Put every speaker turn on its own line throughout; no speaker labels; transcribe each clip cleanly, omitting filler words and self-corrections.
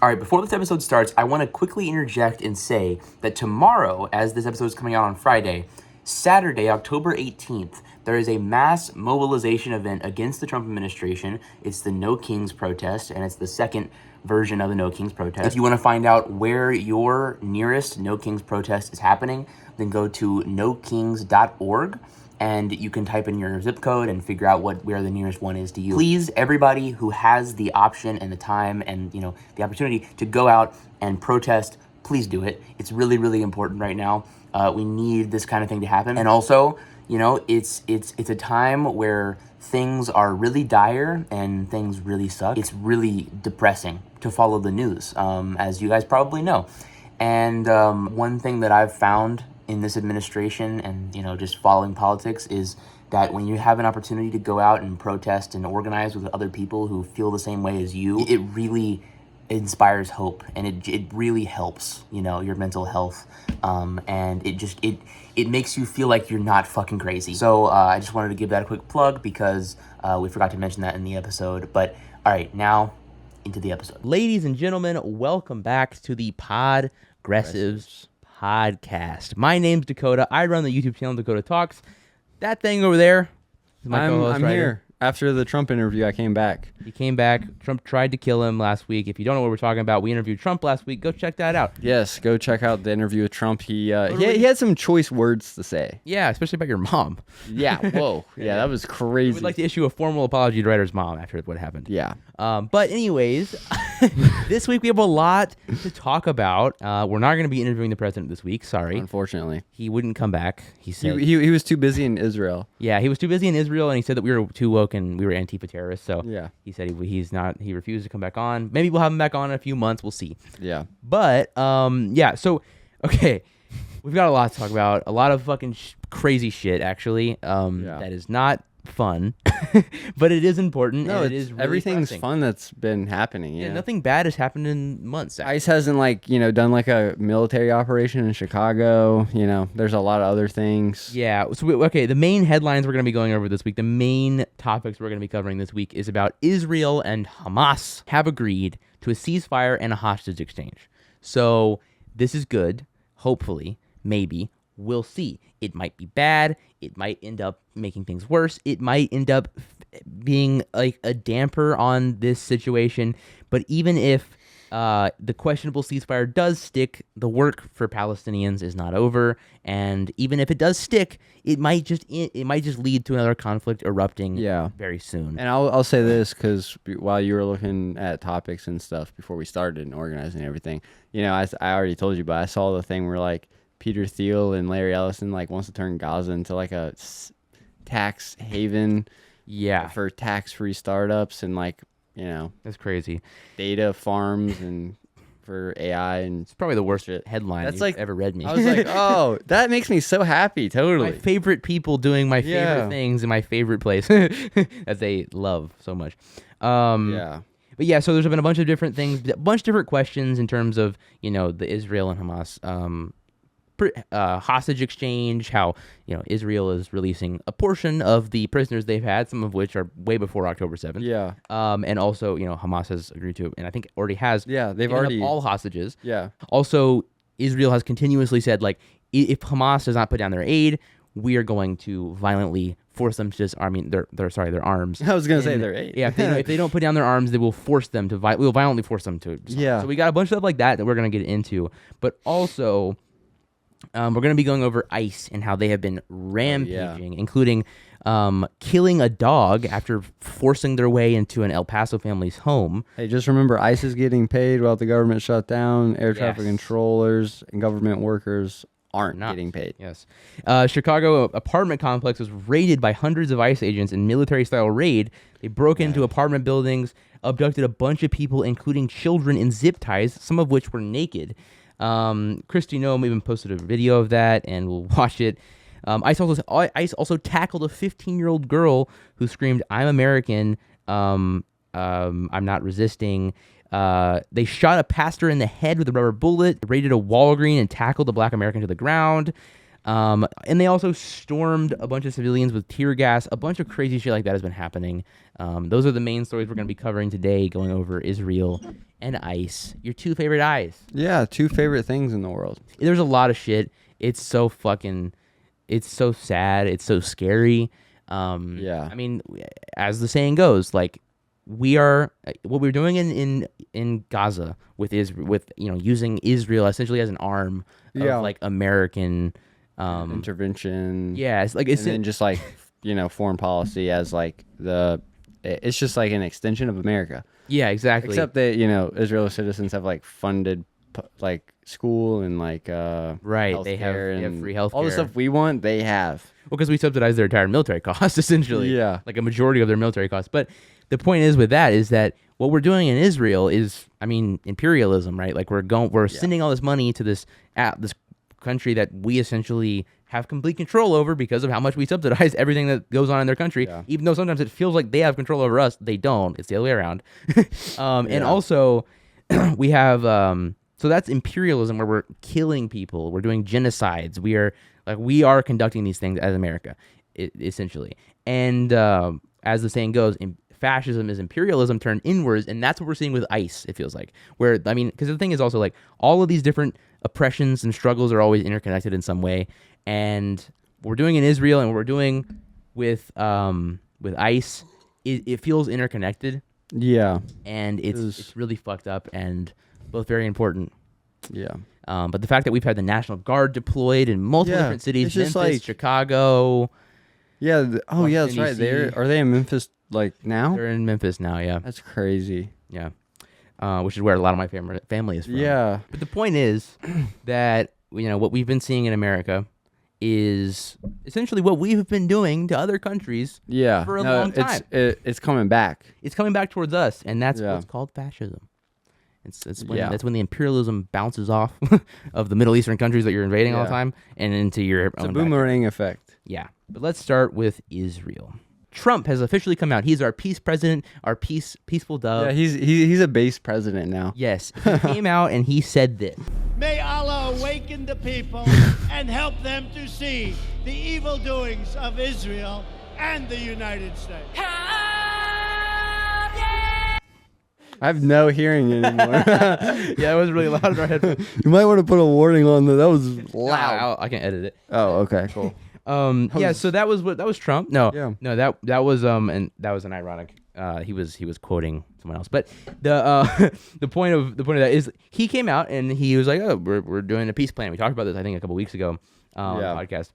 All right, before this episode starts, I want to quickly interject and say that tomorrow, as this episode is coming out on Friday, Saturday, October 18th, there is a mass mobilization event against the Trump administration. It's the No Kings protest, and it's the second version of the No Kings protest. If you want to find out where your nearest No Kings protest is happening, then go to nokings.org. And you can type in your zip code and figure out where the nearest one is to you. Please, everybody who has the option and the time and the opportunity to go out and protest, please do it. It's really, really important right now. We need this kind of thing to happen. And also, it's a time where things are really dire and things really suck. It's really depressing to follow the news, as you guys probably know. And one thing that I've found in this administration and just following politics is that when you have an opportunity to go out and protest and organize with other people who feel the same way as you, it really inspires hope, and it really helps your mental health, and it makes you feel like you're not fucking crazy. So I just wanted to give that a quick plug because we forgot to mention that in the episode. But all right, now into the episode.
Ladies and gentlemen, welcome back to the Podgressives podcast. My name's Dakota. I run the YouTube channel Dakota Talks. That thing over there is my co-host.
I'm here. After the Trump interview, I came back.
He came back. Trump tried to kill him last week. If you don't know what we're talking about, we interviewed Trump last week. Go check that out.
Yes, go check out the interview with Trump. He had some choice words to say.
Yeah, especially about your mom.
Yeah, whoa. Yeah, that was crazy.
We'd like to issue a formal apology to Ryder's mom after what happened.
Yeah.
But anyways, this week we have a lot to talk about. We're not going to be interviewing the president this week. Sorry.
Unfortunately.
He wouldn't come back. He said
he was too busy in Israel.
Yeah, he was too busy in Israel, and he said that we were too woke and we were Antifa terrorists. So
yeah,
he said he refused to come back on. Maybe we'll have him back on in a few months. We'll see.
Yeah.
But so okay, we've got a lot to talk about. A lot of fucking crazy shit actually. That is not fun, but it is important.
No,
and it is really
everything's
pressing.
Fun that's been happening.
Yeah, nothing bad has happened in months. Actually.
ICE hasn't done like a military operation in Chicago. There's a lot of other things.
Yeah. So the main headlines we're going to be going over this week, the main topics we're going to be covering this week is about Israel and Hamas have agreed to a ceasefire and a hostage exchange. So this is good. Hopefully, maybe. We'll see. It might be bad. It might end up making things worse. It might end up being like a damper on this situation. But even if the questionable ceasefire does stick, the work for Palestinians is not over. And even if it does stick, it might just lead to another conflict erupting very soon.
And I'll say this because while you were looking at topics and stuff before we started and organizing everything, I already told you, but I saw the thing where Peter Thiel and Larry Ellison wants to turn Gaza into a tax haven, for tax-free startups and
that's crazy.
Data farms and for AI, and
it's probably the worst headline you've ever read me.
I was like, oh, that makes me so happy. Totally,
my favorite people doing my favorite things in my favorite place that they love so much. But yeah, so there's been a bunch of different things, a bunch of different questions in terms of the Israel and Hamas hostage exchange, how Israel is releasing a portion of the prisoners they've had, some of which are way before October 7th.
Yeah.
And also Hamas has agreed to, and I think already has.
Yeah, they've already
all hostages.
Yeah.
Also, Israel has continuously said if Hamas does not put down their aid, we are going to violently force them to their arms.
I was gonna say their aid.
Yeah, if they don't put down their arms, they will force them to. We will violently force them to.
Yeah.
So we got a bunch of stuff like that we're gonna get into, but also. We're going to be going over ICE and how they have been rampaging, including killing a dog after forcing their way into an El Paso family's home.
Hey, just remember, ICE is getting paid while the government shut down. Air traffic controllers and government workers aren't getting paid.
Yes. Chicago apartment complex was raided by hundreds of ICE agents in military-style raid. They broke into apartment buildings, abducted a bunch of people, including children in zip ties, some of which were naked. Christy Noem even posted a video of that, and we'll watch it. ICE also tackled a 15-year-old girl who screamed, "I'm American, I'm not resisting." They shot a pastor in the head with a rubber bullet, raided a Walgreens, and tackled a black American to the ground. And they also stormed a bunch of civilians with tear gas. A bunch of crazy shit like that has been happening. Those are the main stories we're going to be covering today, going over Israel and ICE, your two favorite eyes.
Yeah, two favorite things in the world.
There's a lot of shit. It's so sad. It's so scary.
Yeah.
I mean, as the saying goes, like what we're doing in Gaza with using Israel essentially as an arm
Yeah.
of like American
Intervention.
Yeah, it's like
And then just like, foreign policy as like it's just like an extension of America.
yeah, exactly.
Except that, Israeli citizens have like funded like school and like
Right, they have
and
free healthcare.
all the stuff we want, they have.
Well, because we subsidize their entire military costs, essentially.
Yeah.
Like a majority of their military costs. But the point is with that is that what we're doing in Israel is, I mean, imperialism, right? Like we're sending all this money to this country that we essentially have complete control over because of how much we subsidize everything that goes on in their country.
Yeah.
Even though sometimes it feels like they have control over us, they don't. It's the other way around. And also, we have so that's imperialism where we're killing people, we're doing genocides, we are conducting these things as America, essentially. And as the saying goes, fascism is imperialism turned inwards, and that's what we're seeing with ICE. It feels like because the thing is also like all of these different oppressions and struggles are always interconnected in some way, and what we're doing in Israel and what we're doing with ICE, it feels interconnected.
Yeah.
And it's really fucked up and both very important.
Yeah.
But the fact that we've had the National Guard deployed in multiple different cities,
it's just
Memphis,
like-
Chicago.
Yeah. That's
Washington,
right.
DC.
Are they in Memphis like now?
They're in Memphis now, yeah.
That's crazy.
Yeah. Which is where a lot of my family is from.
Yeah.
But the point is that, what we've been seeing in America is essentially what we've been doing to other countries
Yeah.
for a long time.
It's coming back.
It's coming back towards us, and that's
Yeah.
what's called fascism. That's when the imperialism bounces off of the Middle Eastern countries that you're invading all the
Yeah.
time and into your
It's a
own
boomerang effect.
Yeah. But let's start with Israel. Trump has officially come out. He's our peace president, our peaceful dove.
Yeah, he's a base president now.
Yes. He came out and he said this.
May Allah awaken the people and help them to see the evil doings of Israel and the United States.
I have no hearing anymore.
Yeah, it was really loud in our headphones.
You might want to put a warning on that. That was loud.
I can edit it.
Oh, okay, cool.
So that was Trump. No,
Yeah.
no, that was and that was an ironic. He was quoting someone else, but the the point of that is he came out and he was like, oh, we're doing a peace plan. We talked about this I think a couple weeks ago on the podcast,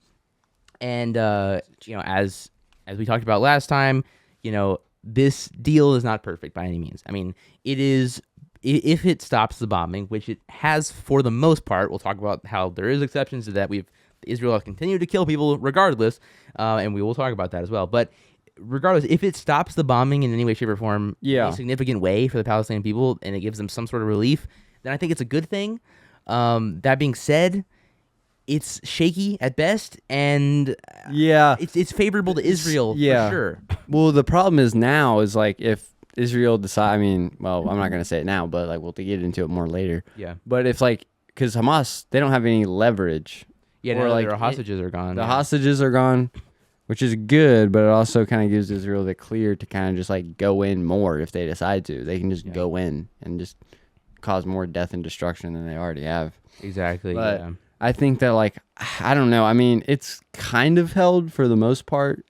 and as we talked about last time, this deal is not perfect by any means. I mean, it is. If it stops the bombing, which it has for the most part, we'll talk about how there is exceptions to that. Israel has continued to kill people regardless, and we will talk about that as well. But regardless, if it stops the bombing in any way, shape, or form, in a significant way for the Palestinian people, and it gives them some sort of relief, then I think it's a good thing. That being said, it's shaky at best, and it's favorable to Israel for sure.
Well, the problem is now is like if Israel decide. I mean, well, I'm not gonna say it now, but like we'll get into it more later.
Yeah.
But if because Hamas, they don't have any leverage.
Yeah,
or
now
like
their hostages are gone.
The hostages are gone, which is good, but it also kind of gives Israel the clear to kind of just like go in more if they decide to. They can just go in and just cause more death and destruction than they already have.
Exactly.
But
yeah.
I think that I don't know. I mean, it's kind of held for the most part.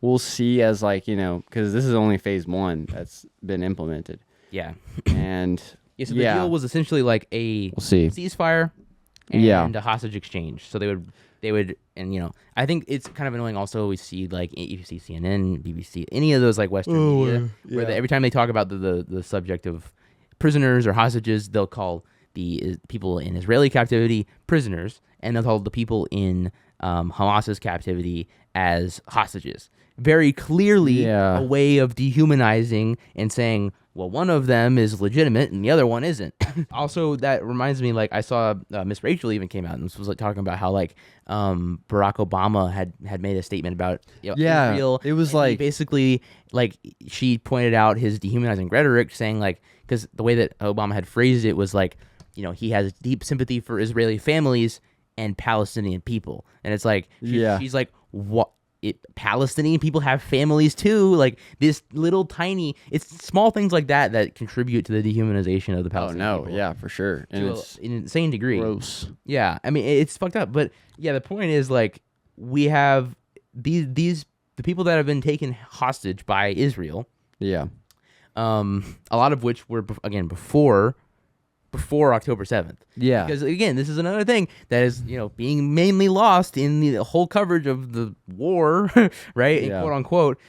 We'll see as because this is only phase 1 that's been implemented.
Yeah.
And
so the deal was essentially like a
we'll see.
ceasefire and a hostage exchange. So they would and I think it's kind of annoying also we see if you see CNN, BBC, any of those Western media where every time they talk about the subject of prisoners or hostages, they'll call the people in Israeli captivity prisoners, and they'll call the people in Hamas's captivity as hostages. Very clearly a way of dehumanizing and saying, well, one of them is legitimate and the other one isn't. Also, that reminds me, I saw Miss Rachel even came out and was talking about how Barack Obama had made a statement about Israel.
It was
he basically she pointed out his dehumanizing rhetoric, saying because the way that Obama had phrased it was he has deep sympathy for Israeli families and Palestinian people, and it's she's like, what? Palestinian people have families too. Like this little tiny, it's small things like that that contribute to the dehumanization of the
Oh
Palestinian
no,
people.
yeah, for sure. And
To
it's
an insane degree.
gross.
Yeah, I mean it's fucked up. But yeah, the point is like we have the people that have been taken hostage by Israel.
Yeah.
A lot of which were again before October 7th.
Yeah.
Because again, this is another thing that is, being mainly lost in the whole coverage of the war, right?
Yeah.
Quote unquote,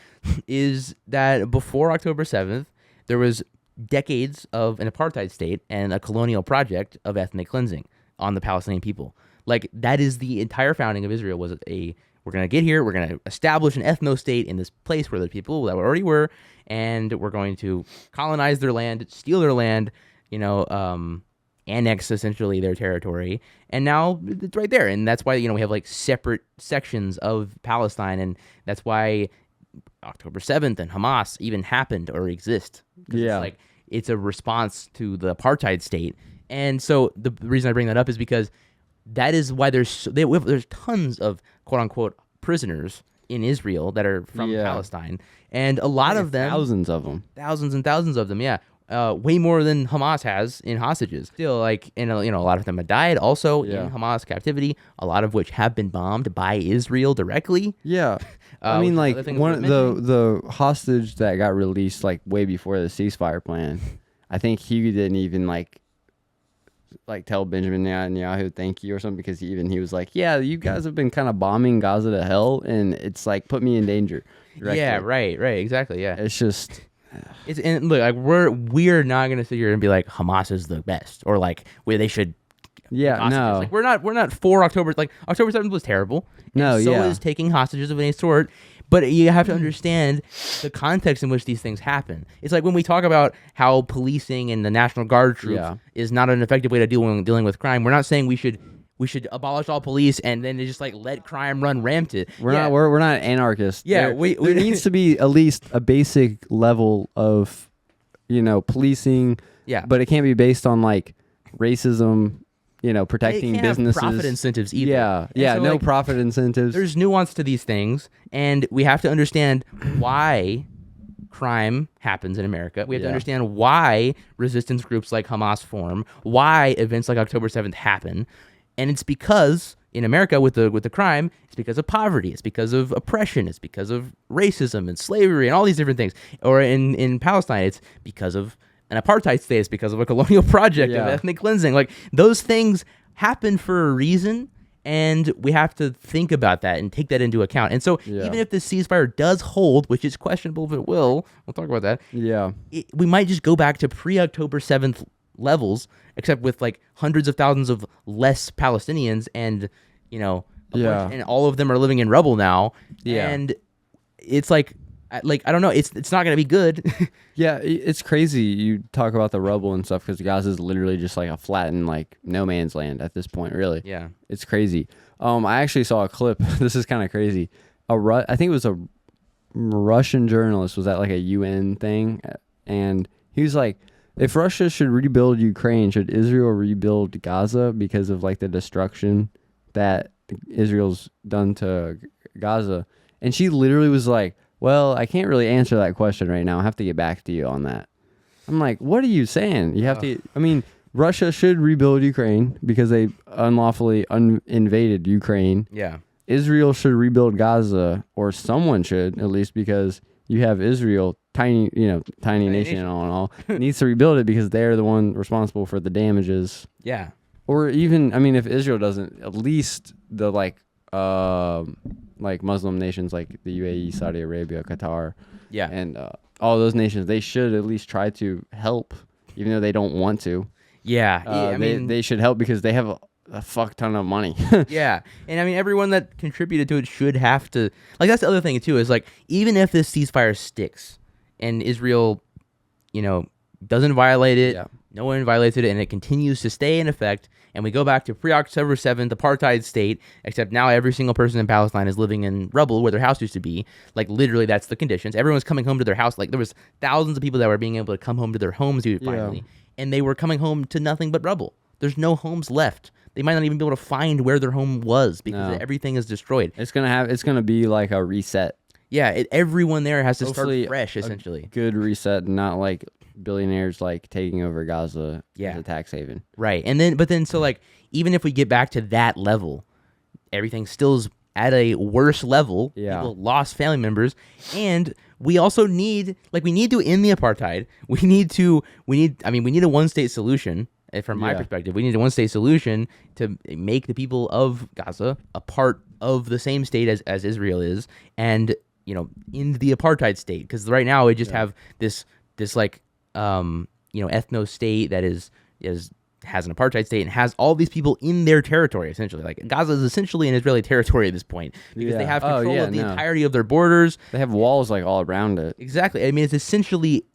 is that before October 7th, there was decades of an apartheid state and a colonial project of ethnic cleansing on the Palestinian people. Like that is the entire founding of Israel was we're going to get here, we're going to establish an ethno-state in this place where the people that already were, and we're going to colonize their land, steal their land, annex essentially their territory, and now it's right there, and that's why we have like separate sections of Palestine, and that's why October 7th and Hamas even happened or exist.
Yeah,
it's a response to the apartheid state, and so the reason I bring that up is because that is why there's tons of quote unquote prisoners in Israel that are from Palestine, and a lot of them,
thousands and
thousands of them, yeah. Way more than Hamas has in hostages. Still, and a lot of them have died also in Hamas captivity. A lot of which have been bombed by Israel directly.
Yeah, I mean, like one the hostage that got released like way before the ceasefire plan. I think he didn't even like tell Benjamin Netanyahu thank you or something, because he was like, yeah, you guys have been kind of bombing Gaza to hell, and it's like put me in danger. Directly.
Yeah, right, exactly. Yeah,
it's just.
And look, like we're not gonna sit here and be like Hamas is the best or like where they should.
Yeah,
hostages.
no,
like we're not for October. Like October 7th was terrible.
No,
and so is taking hostages of any sort. But you have to understand the context in which these things happen. It's like when we talk about how policing and the National Guard troops is not an effective way to dealing with crime. We're not saying we should abolish all police and then just like let crime run rampant.
We're not anarchists.
Yeah,
there needs to be at least a basic level of, policing.
Yeah,
but it can't be based on like racism. Protecting businesses.
Have profit incentives either.
Yeah,
so,
no profit incentives.
There's nuance to these things, and we have to understand why crime happens in America. We have to understand why resistance groups like Hamas form, why events like October 7th happen. And it's because in America with the crime, it's because of poverty, it's because of oppression, it's because of racism and slavery and all these different things. Or in Palestine, it's because of an apartheid state, it's because of a colonial project of ethnic cleansing. Like those things happen for a reason, and we have to think about that and take that into account. And so even if the ceasefire does hold, which is questionable if it will, we'll talk about that.
Yeah.
We might just go back to pre-October 7th levels, except with like hundreds of thousands of less Palestinians, and and all of them are living in rubble now. And it's like I don't know, it's not gonna be good.
Yeah, it's crazy. You talk about the rubble and stuff because Gaza is literally just like a flattened like no man's land at this point. Really,
yeah,
it's crazy. I actually saw a clip. This is kind of crazy. I think it was a Russian journalist was at like a UN thing, and he was like, if Russia should rebuild Ukraine, should Israel rebuild Gaza because of like the destruction that Israel's done to Gaza? And she literally was like, well, I can't really answer that question right now. I have to get back to you on that. I'm like, what are you saying? You have to, I mean, Russia should rebuild Ukraine because they unlawfully invaded Ukraine.
Yeah.
Israel should rebuild Gaza, or someone should, at least, because you have Israel, tiny nation and all, needs to rebuild it because they're the one responsible for the damages.
Yeah.
Or even, I mean, if Israel doesn't, at least the like Muslim nations like the UAE, Saudi Arabia, Qatar, and all those nations, they should at least try to help, even though they don't want to.
Yeah. I mean,
they should help because they have a fuck ton of money.
Yeah. And I mean, everyone that contributed to it should have to, like, that's the other thing too, is like, even if this ceasefire sticks and Israel, doesn't violate it, no one violates it, and it continues to stay in effect, and we go back to pre-October 7th apartheid state, except now every single person in Palestine is living in rubble where their house used to be. Like, literally, that's the conditions. Everyone's coming home to their house. Like, there was thousands of people that were being able to come home to their homes finally, and they were coming home to nothing but rubble. There's no homes left. they might not even be able to find where their home was because everything is destroyed.
It's gonna be like a reset.
Yeah, everyone there has to
Hopefully
start fresh, essentially.
Good reset, not like billionaires like taking over Gaza
Yeah.
as a tax haven.
Right. And then so like even if we get back to that level, everything still is at a worse level.
Yeah.
People lost family members, and we also need to end the apartheid. We need a one-state solution. From my perspective, we need a one-state solution to make the people of Gaza a part of the same state as Israel is, and in the apartheid state, because right now we just have this like ethno state that has an apartheid state and has all these people in their territory, essentially. Like Gaza is essentially an Israeli territory at this point because they have control of the entirety of their borders.
They have walls like all around it.
Exactly. I mean, it's essentially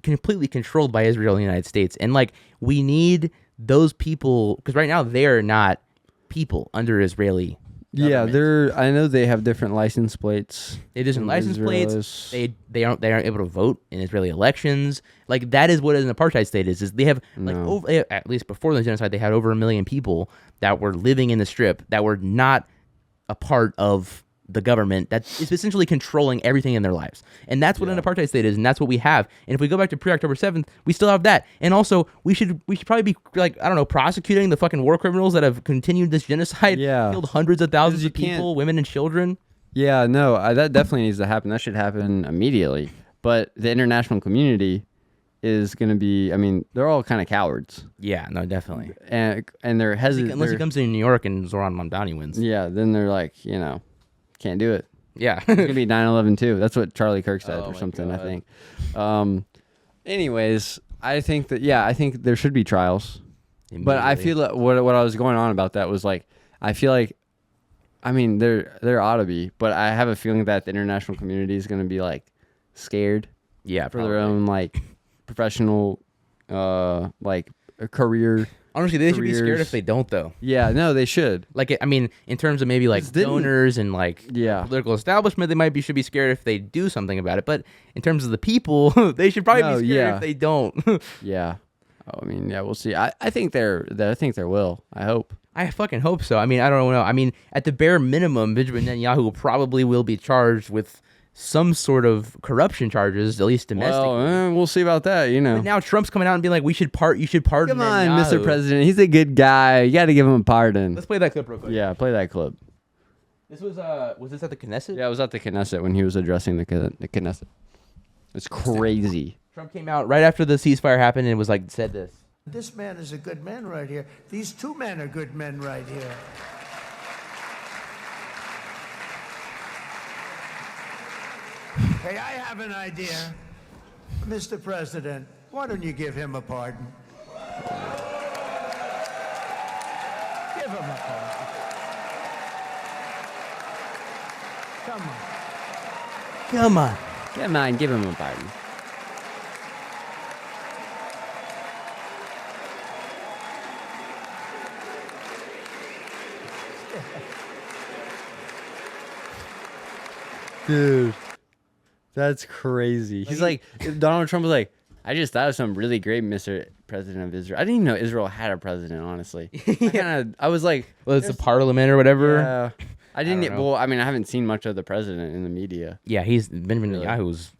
completely controlled by Israel and the United States. And like, we need those people, because right now they're not people under Israeli government.
I know they have different license plates.
They have different license plates.
Israelis.
They aren't able to vote in Israeli elections. Like, that is what an apartheid state is they have at least before the genocide, they had over 1 million people that were living in the strip that were not a part of the government that is essentially controlling everything in their lives. And that's what an apartheid state is, and that's what we have. And if we go back to pre-October 7th, we still have that. And also, we should probably be, like, I don't know, prosecuting the fucking war criminals that have continued this genocide, killed hundreds of thousands of people, women and children.
Yeah, no, that definitely needs to happen. That should happen immediately. But the international community is going to be, I mean, they're all kind of cowards.
Yeah, no, definitely.
And they're hesitant.
Unless he comes to New York and Zoran Mamdani wins.
Yeah, then they're like, can't do it.
Yeah.
It's going to be 9/11 too. That's what Charlie Kirk said or something, God. I think. Anyways, I think there should be trials. But I feel like what I was going on about that was like, I feel like, I mean, there ought to be, but I have a feeling that the international community is going to be like scared.
Yeah,
for their own like professional, like career.
Honestly, they should be scared if they don't, though.
Yeah, no, they should.
Like, I mean, in terms of maybe like donors and like political establishment, they should be scared if they do something about it. But in terms of the people, they should probably be scared if they don't.
Yeah. Oh, I mean, yeah, we'll see. I think there will. I hope.
I fucking hope so. I mean, I don't know. I mean, at the bare minimum, Benjamin Netanyahu probably will be charged with some sort of corruption charges, at least domestically.
Well, we'll see about that,
But now Trump's coming out and being like, you should pardon
Come on,
Netanyahu.
Mr. President. He's a good guy. You got to give him a pardon.
Let's play that clip real quick.
Yeah, play that clip.
This was this at the Knesset?
Yeah, it was at the Knesset when he was addressing the Knesset. It's crazy.
Trump came out right after the ceasefire happened and was like, said this.
This man is a good man right here. These two men are good men right here. Hey, I have an idea. Mr. President, why don't you give him a pardon? Give him a pardon. Come on.
Come on.
Come on, give him a pardon. Dude, that's crazy. He's like, Donald Trump was like, I just thought of something really great, Mr. President of Israel. I didn't even know Israel had a president, honestly. I was like,
well, it's a parliament or whatever.
Yeah. I haven't seen much of the president in the media.
Yeah, he's Benjamin Netanyahu's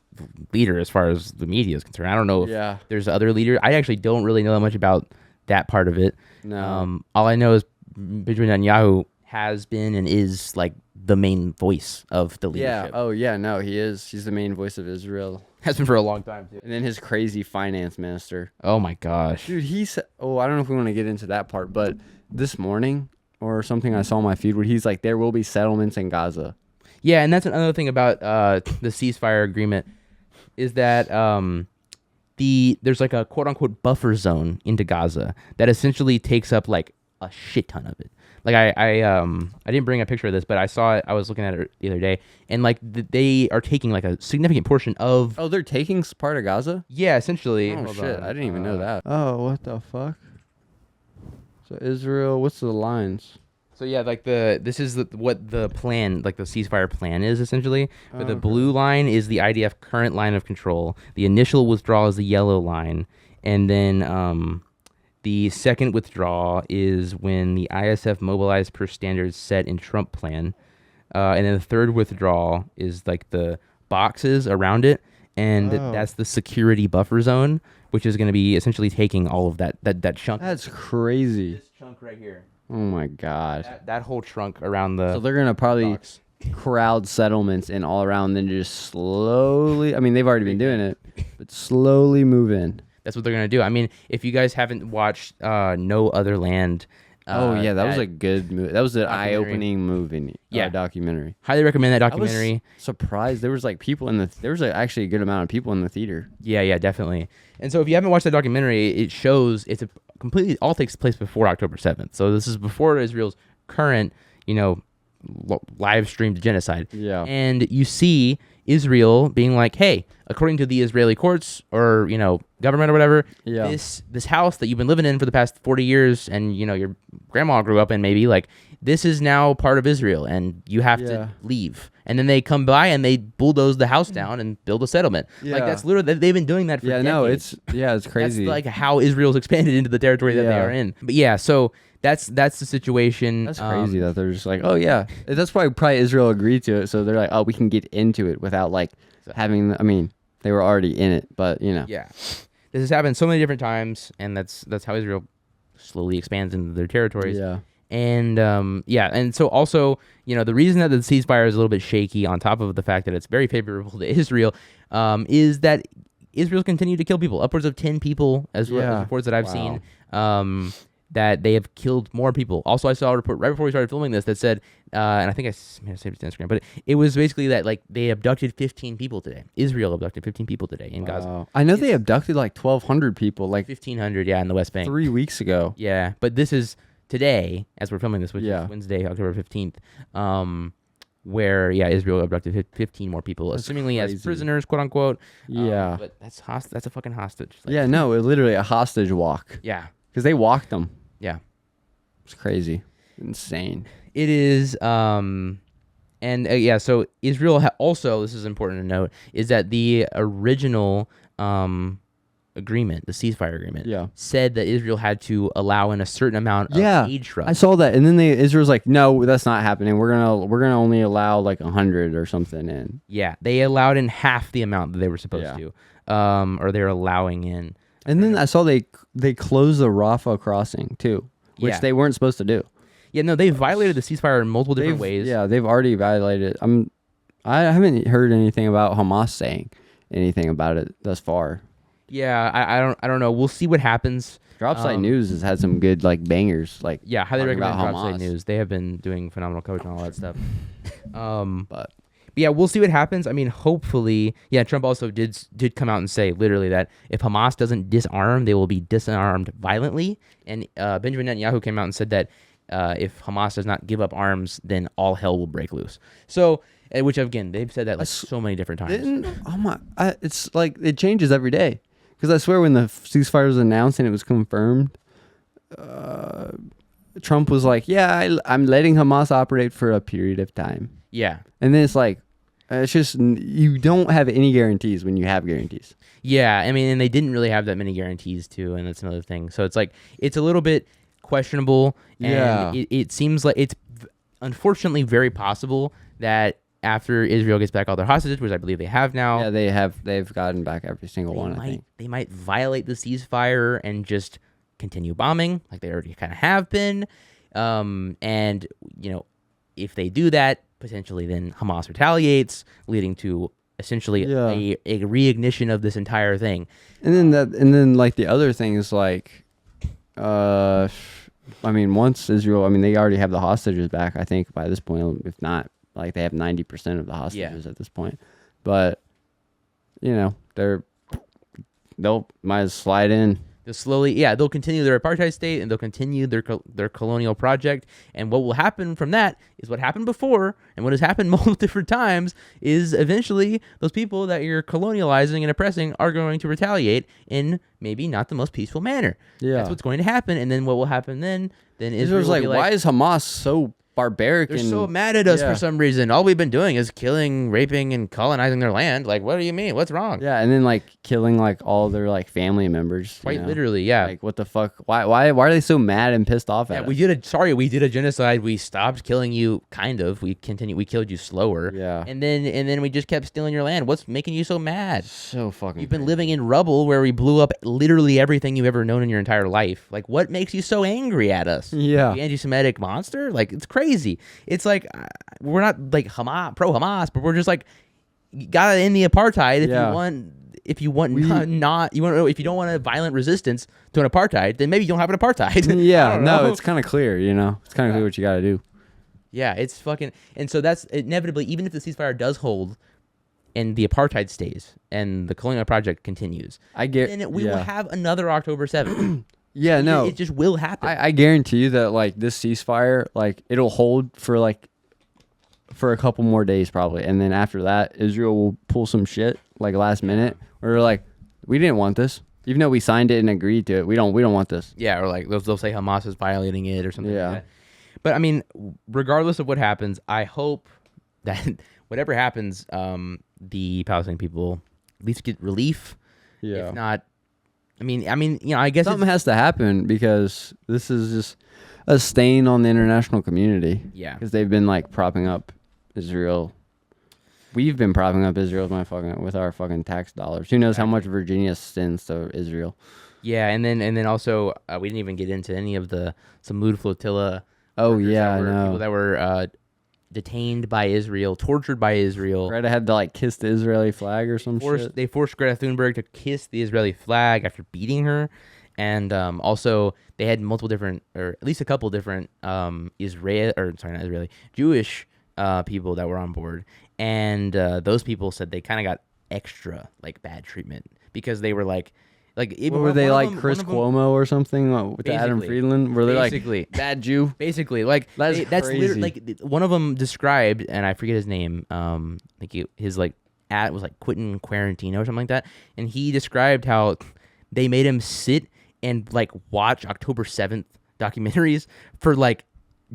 leader as far as the media is concerned. I don't know if there's other leaders. I actually don't really know that much about that part of it.
No.
All I know is Benjamin Netanyahu has been and is like the main voice of the leadership.
Yeah. Oh, yeah. No, he is. He's the main voice of Israel.
Has been for a long time, too.
And then his crazy finance minister.
Oh, my gosh.
Dude, he said, I don't know if we want to get into that part, but this morning or something I saw on my feed where he's like, there will be settlements in Gaza.
Yeah, and that's another thing about the ceasefire agreement is that there's like a quote-unquote buffer zone into Gaza that essentially takes up like a shit ton of it. Like I didn't bring a picture of this, but I saw it. I was looking at it the other day, and like they are taking like a significant portion of.
Oh, they're taking part of Gaza?
Yeah, essentially.
Oh shit! I didn't even know that. Oh, what the fuck? So Israel, what's the lines?
So yeah, like this is what the plan, like the ceasefire plan is essentially. But the blue line is the IDF current line of control. The initial withdrawal is the yellow line, and then The second withdrawal is when the ISF mobilized per standards set in Trump plan. And then the third withdrawal is like the boxes around it. And that's the security buffer zone, which is going to be essentially taking all of that chunk.
That's crazy.
This chunk right here.
Oh my god.
That whole trunk around the.
So they're gonna probably
box.
crowd settlements in all around, then just slowly. I mean, they've already been doing it, but slowly move in.
That's what they're going to do. I mean, if you guys haven't watched No Other Land.
Oh yeah, that was a good movie. That was an eye-opening movie.
Yeah.
Documentary.
Highly recommend that
I
documentary.
was surprised there was like people in the. There was actually a good amount of people in the theater.
Yeah, definitely. And so if you haven't watched that documentary, it shows it's a completely all takes place before October 7th. So this is before Israel's current, live streamed genocide.
Yeah.
And you see Israel being like, hey, according to the Israeli courts or, government or whatever,
Yeah.
this house that you've been living in for the past 40 years and, your grandma grew up in maybe, like, this is now part of Israel and you have to leave. And then they come by and they bulldoze the house down and build a settlement.
Yeah.
Like, that's literally, they've been doing that for decades.
It's crazy.
That's like how Israel's expanded into the territory that they are in. But yeah, so that's the situation.
That's crazy that they're just like, oh yeah, that's why probably Israel agreed to it. So they're like, oh, we can get into it without like having. I mean, they were already in it, but
Yeah, this has happened so many different times, and that's how Israel slowly expands into their territories.
Yeah.
And and so also, the reason that the ceasefire is a little bit shaky, on top of the fact that it's very favorable to Israel, is that Israel's continued to kill people, upwards of 10 people, as well as reports that I've seen, that they have killed more people. Also, I saw a report right before we started filming this that said, and I think I may have saved it to Instagram, but it was basically that like they abducted 15 people today. Israel abducted 15 people today in Gaza.
I know they abducted like 1,200 people, like
1,500, in the West Bank.
3 weeks ago.
Yeah, but this is today, as we're filming this, which is Wednesday, October 15th, where, Israel abducted 15 more people, assumingly as prisoners, quote unquote.
Yeah.
But that's a fucking hostage. Like,
Yeah, no, it literally a hostage walk.
Yeah.
Because they walked them.
Yeah.
It's crazy. Insane.
It is. So Israel also, this is important to note, is that the original agreement, the ceasefire agreement, said that Israel had to allow in a certain amount of aid trucks.
I saw that, and then Israel's like, no, that's not happening. We're gonna only allow like 100 or something in.
Yeah, they allowed in half the amount that they were supposed to, or they're allowing in.
And then I saw they closed the Rafah crossing too, which they weren't supposed to do.
Yeah, no, they violated the ceasefire in multiple different ways.
Yeah, they've already violated. I haven't heard anything about Hamas saying anything about it thus far.
Yeah, I don't know. We'll see what happens.
Dropside News has had some good like bangers. Like
highly recommend Dropside
Hamas.
News. They have been doing phenomenal coverage on all that stuff. But yeah, we'll see what happens. I mean, hopefully, Trump also did come out and say literally that if Hamas doesn't disarm, they will be disarmed violently. And Benjamin Netanyahu came out and said that if Hamas does not give up arms, then all hell will break loose. So, which again, they've said that like so many different times.
It's like it changes every day. Because I swear when the ceasefire was announced and it was confirmed, Trump was like, I'm letting Hamas operate for a period of time.
Yeah.
And then it's like, it's just, you don't have any guarantees when you have guarantees.
Yeah, I mean, and they didn't really have that many guarantees too, and that's another thing. So it's like, it's a little bit questionable, and it seems like it's unfortunately very possible that after Israel gets back all their hostages, which I believe they have now.
Yeah, they've gotten back every single one, I think.
They might violate the ceasefire and just continue bombing like they already kind of have been. And, if they do that, potentially then Hamas retaliates, leading to essentially a reignition of this entire thing.
And then like the other thing is like, once Israel, they already have the hostages back, I think, by this point, if not. Like they have 90% of the hostages at this point, but they'll might as slide in.
They'll slowly, they'll continue their apartheid state and they'll continue their colonial project. And what will happen from that is what happened before, and what has happened multiple different times is eventually those people that you're colonializing and oppressing are going to retaliate in maybe not the most peaceful manner.
Yeah,
that's what's going to happen. And then what will happen then? Then Israel's
like, why is Hamas so barbaric.
They're
and,
so mad at us
yeah.
for some reason. All we've been doing is killing, raping, and colonizing their land. Like, what do you mean? What's wrong?
Yeah, and then like killing like all their like family members.
Quite literally, yeah.
Like what the fuck? Why are they so mad and pissed off at us?
we did a genocide. We stopped killing you, kind of. We killed you slower.
Yeah.
And then we just kept stealing your land. What's making you so mad?
So fucking.
You've been living in rubble where we blew up literally everything you've ever known in your entire life. Like, what makes you so angry at us?
Yeah.
The anti-Semitic monster? Like, it's crazy. It's like, we're not like pro-Hamas, but we're just like, you gotta end the apartheid if you don't want a violent resistance to an apartheid, then maybe you don't have an apartheid.
Yeah, no, it's kind of clear, It's kind of clear what you got to do.
Yeah, it's fucking, and so that's inevitably, even if the ceasefire does hold and the apartheid stays and the colonial project continues, then we will have another October 7th.
Yeah, no.
It just will happen.
I guarantee you that like this ceasefire, like it'll hold for a couple more days probably, and then after that, Israel will pull some shit like last minute, where they're like, we didn't want this, even though we signed it and agreed to it. We don't want this.
Yeah, or like they'll say Hamas is violating it or something.
Yeah.
Like that. But I mean, regardless of what happens, I hope that whatever happens, the Palestinian people at least get relief.
Yeah.
If not, I mean, I guess
Something has to happen, because this is just a stain on the international community.
Yeah.
Because they've been like propping up Israel. We've been propping up Israel with our fucking tax dollars. Who knows how much Virginia sends to Israel?
Yeah, and then also we didn't even get into any of the Samud flotilla.
Oh yeah, I know.
People that were detained by Israel, tortured by Israel.
Greta had to like kiss the Israeli flag or some shit.
They forced Greta Thunberg to kiss the Israeli flag after beating her, and also they had multiple different, or at least a couple different Jewish people that were on board, and those people said they kind of got extra like bad treatment because they were like
What were they like, Chris Cuomo or something with Adam Friedland? Were they like bad Jew?
Basically, like that's literally like one of them described, and I forget his name. His like ad was like Quentin Quarantino or something like that, and he described how they made him sit and like watch October 7th documentaries for like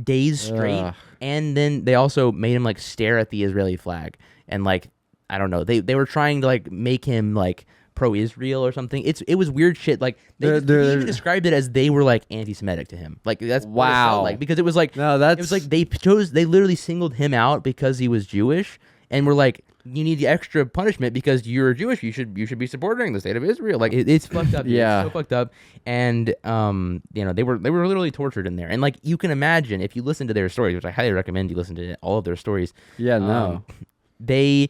days straight.
Ugh.
And then they also made him like stare at the Israeli flag, and like I don't know, they were trying to like make him like pro-Israel or something. It was weird shit. Like they even described it as they were like anti-Semitic to him. Like that's what it felt like, because it was like it was like they literally singled him out because he was Jewish, and were like, you need the extra punishment because you're Jewish. You should be supporting the state of Israel. Like it's fucked up.
Yeah,
it's so fucked up. And they were literally tortured in there. And like you can imagine, if you listen to their stories, which I highly recommend you listen to all of their stories.
Yeah, no.
They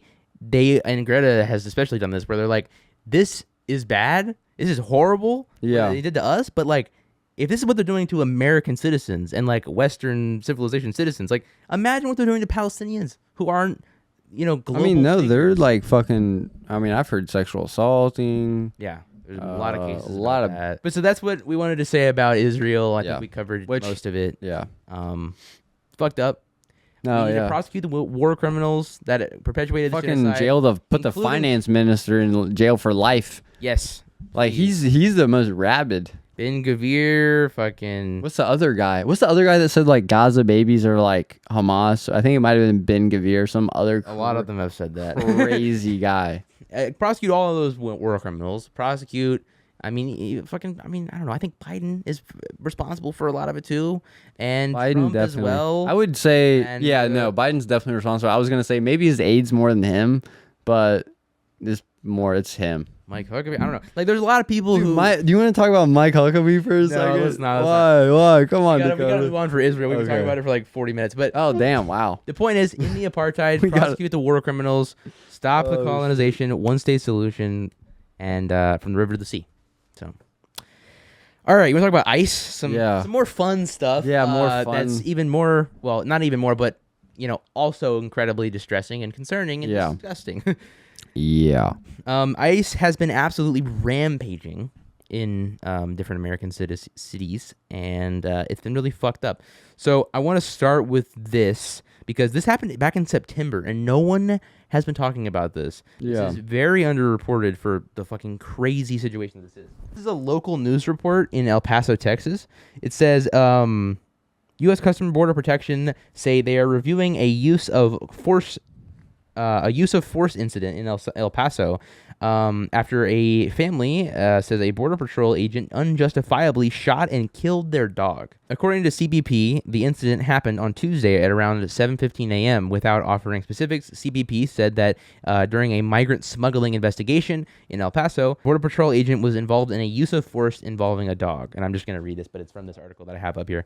and Greta has especially done this, where they're like, this is bad. This is horrible.
Yeah,
what they did to us. But like, if this is what they're doing to American citizens and like Western civilization citizens, like imagine what they're doing to Palestinians who aren't, global.
I mean, no,
figures.
they're like fucking. I mean, I've heard sexual assaulting.
Yeah, there's a lot of cases.
A lot of
that. But so that's what we wanted to say about Israel. I think we covered most of it.
Yeah.
Fucked up.
No,
we need to prosecute the war criminals that perpetuated the
fucking
genocide,
jail to put the finance minister in jail for life.
Yes.
Like he's the most rabid.
Ben Gvir, fucking.
What's the other guy? What's the other guy that said like Gaza babies are like Hamas? I think it might have been Ben Gvir, some other.
A lot of them have said that.
Crazy guy.
Prosecute all of those war criminals. Prosecute. I mean, I don't know. I think Biden is responsible for a lot of it too, and
Biden
Trump
definitely.
as well.
I would say,
And,
Biden's definitely responsible. I was gonna say maybe his aides more than him, but it's him.
Mike Huckabee. I don't know. Like, there's a lot of people who.
Do you want to talk about Mike Huckabee for a second?
Let's not.
Why? Come on,
we gotta move on for Israel. We've been talking about it for like 40 minutes, but
oh damn, wow.
The point is, in the apartheid, prosecute the war criminals, stop the colonization, one state solution, and from the river to the sea. So. All right, you want to talk about ICE? Some more fun stuff.
Yeah, more fun.
That's even more, well, not even more, but, also incredibly distressing and concerning and disgusting.
Yeah.
ICE has been absolutely rampaging in different American cities, and it's been really fucked up. So I want to start with this, because this happened back in September, and no one has been talking about this. This is very underreported for the fucking crazy situation this is. This is a local news report in El Paso, Texas. It says U.S. Customs and Border Protection say they are reviewing a use of force incident in El Paso after a family says a Border Patrol agent unjustifiably shot and killed their dog. According to CBP, the incident happened on Tuesday at around 7:15 a.m. Without offering specifics, CBP said that during a migrant smuggling investigation in El Paso, Border Patrol agent was involved in a use of force involving a dog. And I'm just going to read this, but it's from this article that I have up here.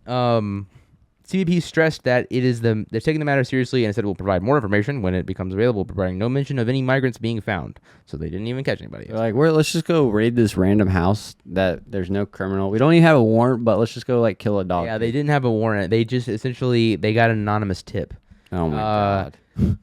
CBP stressed that they're taking the matter seriously and said it will provide more information when it becomes available, providing no mention of any migrants being found. So they didn't even catch anybody.
They're like, let's just go raid this random house that there's no criminal. We don't even have a warrant, but let's just go like kill a dog.
Yeah, they didn't have a warrant. They just essentially they got an anonymous tip.
Oh my god.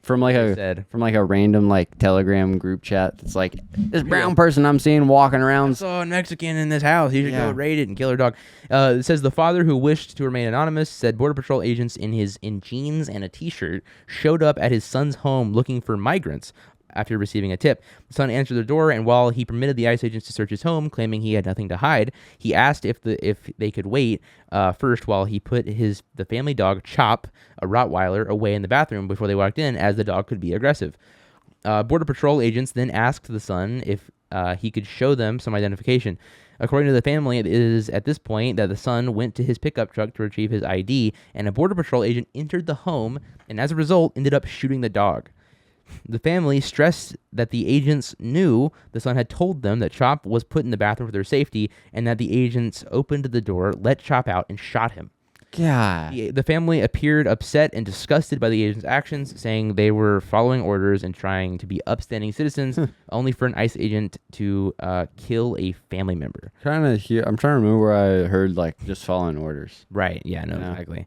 From like a random like Telegram group chat that's like this brown person I'm seeing walking around.
I saw a Mexican in this house. You should go raid it and kill her dog. It says the father, who wished to remain anonymous, said Border Patrol agents in jeans and a t-shirt showed up at his son's home looking for migrants. After receiving a tip, the son answered the door, and while he permitted the ICE agents to search his home, claiming he had nothing to hide, he asked if they could wait first while he put the family dog Chop, a Rottweiler, away in the bathroom before they walked in, as the dog could be aggressive. Border Patrol agents then asked the son if he could show them some identification. According to the family, it is at this point that the son went to his pickup truck to retrieve his ID, and a Border Patrol agent entered the home, and as a result, ended up shooting the dog. The family stressed that the agents knew the son had told them that Chop was put in the bathroom for their safety, and that the agents opened the door, let Chop out, and shot him.
God.
The family appeared upset and disgusted by the agents' actions, saying they were following orders and trying to be upstanding citizens, only for an ICE agent to kill a family member.
I'm trying to remember where I heard like just following orders.
Right. Yeah. No. Exactly.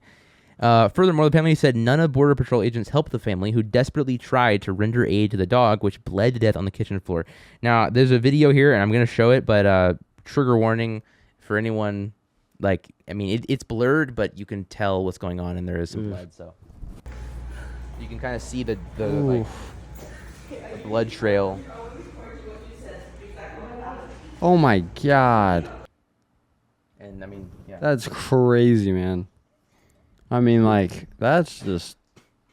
Furthermore, the family said none of Border Patrol agents helped the family, who desperately tried to render aid to the dog, which bled to death on the kitchen floor. Now, there's a video here, and I'm going to show it, but trigger warning for anyone. Like, I mean, it's blurred, but you can tell what's going on, and there is some blood. So you can kind of see the blood trail.
Oh my god.
And I mean, yeah,
that's crazy, man. I mean, like, that's just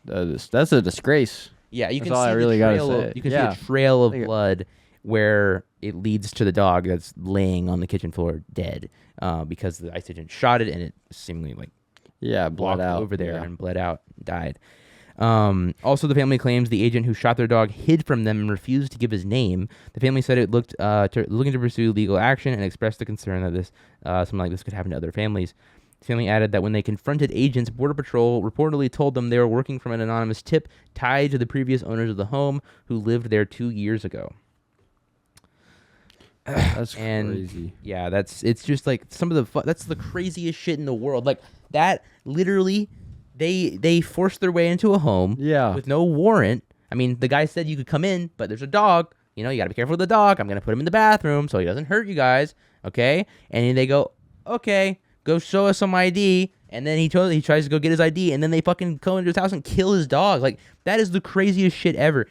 that's a disgrace.
Yeah, you
that's
can
all
see
I really
the
gotta say.
You can see a trail of blood where it leads to the dog that's laying on the kitchen floor dead, because the ICE agent shot it and it seemingly
bled out
over there and bled out, died. Also, the family claims the agent who shot their dog hid from them and refused to give his name. The family said it looking to pursue legal action and expressed the concern that something like this could happen to other families. The family added that when they confronted agents, Border Patrol reportedly told them they were working from an anonymous tip tied to the previous owners of the home who lived there 2 years ago.
That's crazy.
Yeah, it's just like that's the craziest shit in the world. Like that, literally, they forced their way into a home with no warrant. I mean, the guy said you could come in, but there's a dog. You know, you gotta be careful with the dog. I'm gonna put him in the bathroom so he doesn't hurt you guys. Okay, and then they go, okay, go show us some ID. And then he tries to go get his ID, and then they fucking go into his house and kill his dog. Like that is the craziest shit ever.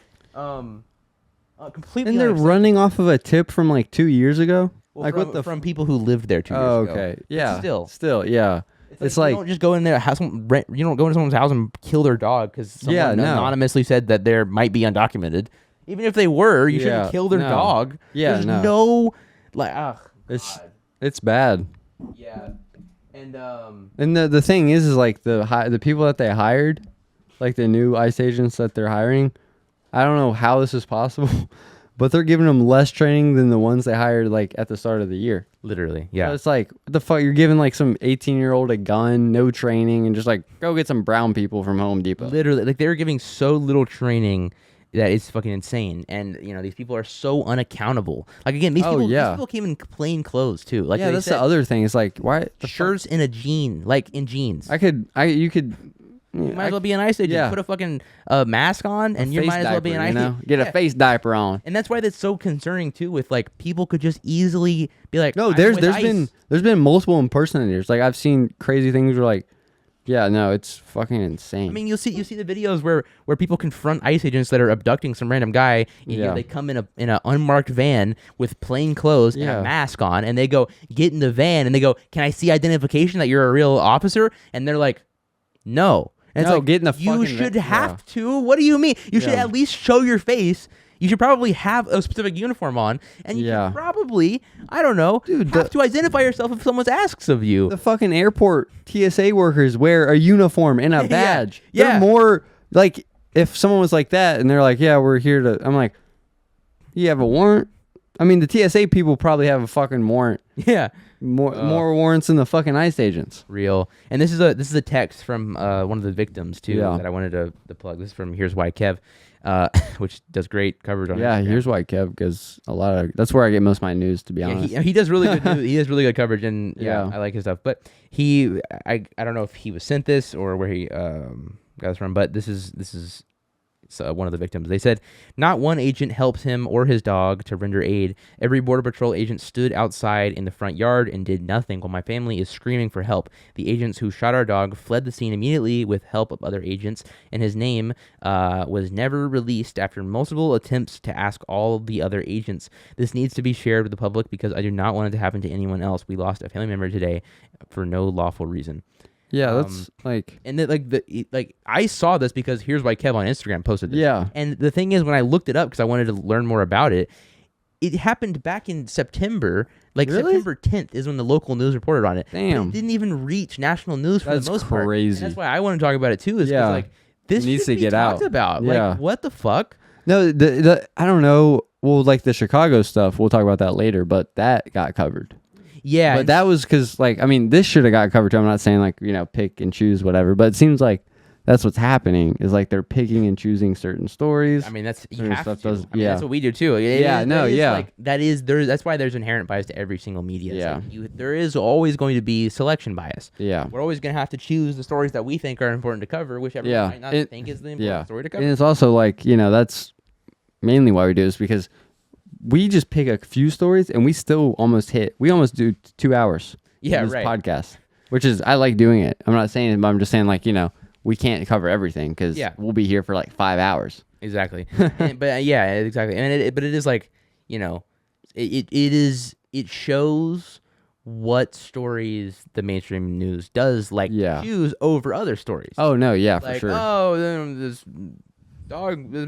Completely.
And they're running off of a tip from like 2 years ago.
Well, like from people who lived there 2 years ago.
Okay, yeah.
Still,
yeah. It's like
you don't just go in there, you don't go into someone's house and kill their dog because someone anonymously said that there might be undocumented. Even if they were, you shouldn't kill their dog.
Yeah,
there's no
it's bad.
Yeah, and
the thing is like the people that they hired, like the new ICE agents that they're hiring. I don't know how this is possible, but they're giving them less training than the ones they hired like at the start of the year.
Literally, yeah.
So it's like, what the fuck? You're giving like some 18-year-old a gun, no training, and just like go get some brown people from Home Depot.
Literally, like they're giving so little training that it's fucking insane. And you know these people are so unaccountable. Like again, these people came in plain clothes too. Like
that's the other thing. It's like why
shirts in a jean, like in jeans.
You could.
You might as well be an ICE agent. Yeah. Put a fucking mask on, and you might as well be an ICE agent.
Get a face diaper on.
And that's why that's so concerning too. With like people could just easily be like,
no, there's been multiple impersonators. Like I've seen crazy things where like Yeah, no, it's fucking insane.
I mean, you see the videos where people confront ICE agents that are abducting some random guy.
Yeah.
They come in a unmarked van with plain clothes and
Yeah.
a mask on, and they go, get in the van, and they go, can I see identification that you're a real officer? And they're like, no. And
No,
it's like,
get in the
you
fucking
should
van.
have to. What do you mean? You should
Yeah.
at least show your face. You should probably have a specific uniform on, and you
Yeah.
should probably, I don't know, have to identify yourself if someone asks of you.
The fucking airport TSA workers wear a uniform and a badge.
Yeah.
They're more like, if someone was like that and they're like, yeah, we're here to, I'm like, you have a warrant? I mean, the TSA people probably have a fucking warrant.
Yeah.
More warrants than the fucking ICE agents.
Real. And this is a text from one of the victims too
Yeah.
that I wanted to plug. This is from Here's Why Kev, which does great coverage on
Yeah,
Instagram.
here's why, Kev, because that's where I get most of my news, to be
Yeah,
honest.
he does really good news. He has really good coverage, and
Yeah.
I like his stuff. But I don't know if he was sent this or where he got this from, but this is one of the victims. They said, not one agent helps him or his dog to render aid. Every Border Patrol agent stood outside in the front yard and did nothing while my family is screaming for help. The agents who shot our dog fled the scene immediately with help of other agents, and his name was never released after multiple attempts to ask all the other agents. This needs to be shared with the public because I do not want it to happen to anyone else. We lost a family member today for no lawful reason.
Yeah, that's
And then I saw this because Here's Why Kev on Instagram posted this.
Yeah.
And the thing is, when I looked it up because I wanted to learn more about it, it happened back in September.
Really?
September 10th is when the local news reported on it. But
Damn.
it didn't even reach national news for
That's
the most part.
crazy.
And that's why I want to talk about it too. Is
Yeah.
because this
Needs
should
to
be
get
talked
out.
about.
Yeah.
Like, what the fuck?
No, the I don't know. Well, like the Chicago stuff, we'll talk about that later, but that got covered.
Yeah.
But that was because, like, I mean, this should have got covered too. I'm not saying, like, pick and choose whatever, but it seems like that's what's happening is, like, they're picking and choosing certain stories.
I mean, that's you
certain
have
stuff
to.
does-
I mean,
yeah.
that's what we do too. That's why there's inherent bias to every single media. It's
Yeah.
like there is always going to be selection bias.
Yeah.
We're always going to have to choose the stories that we think are important to cover, which everyone
Yeah.
might not think is the important
Yeah.
story to
And
cover.
it's also, like, that's mainly why we do this, because we just pick a few stories and we almost do 2 hours.
Yeah,
in this
right.
podcast, which is, I like doing it. I'm not saying it, but I'm just saying, like, we can't cover everything because
Yeah.
we'll be here for like 5 hours.
Exactly. Yeah, exactly. And but it is like, it shows what stories the mainstream news does choose over other stories.
Oh no, yeah, for
Like,
sure.
oh, this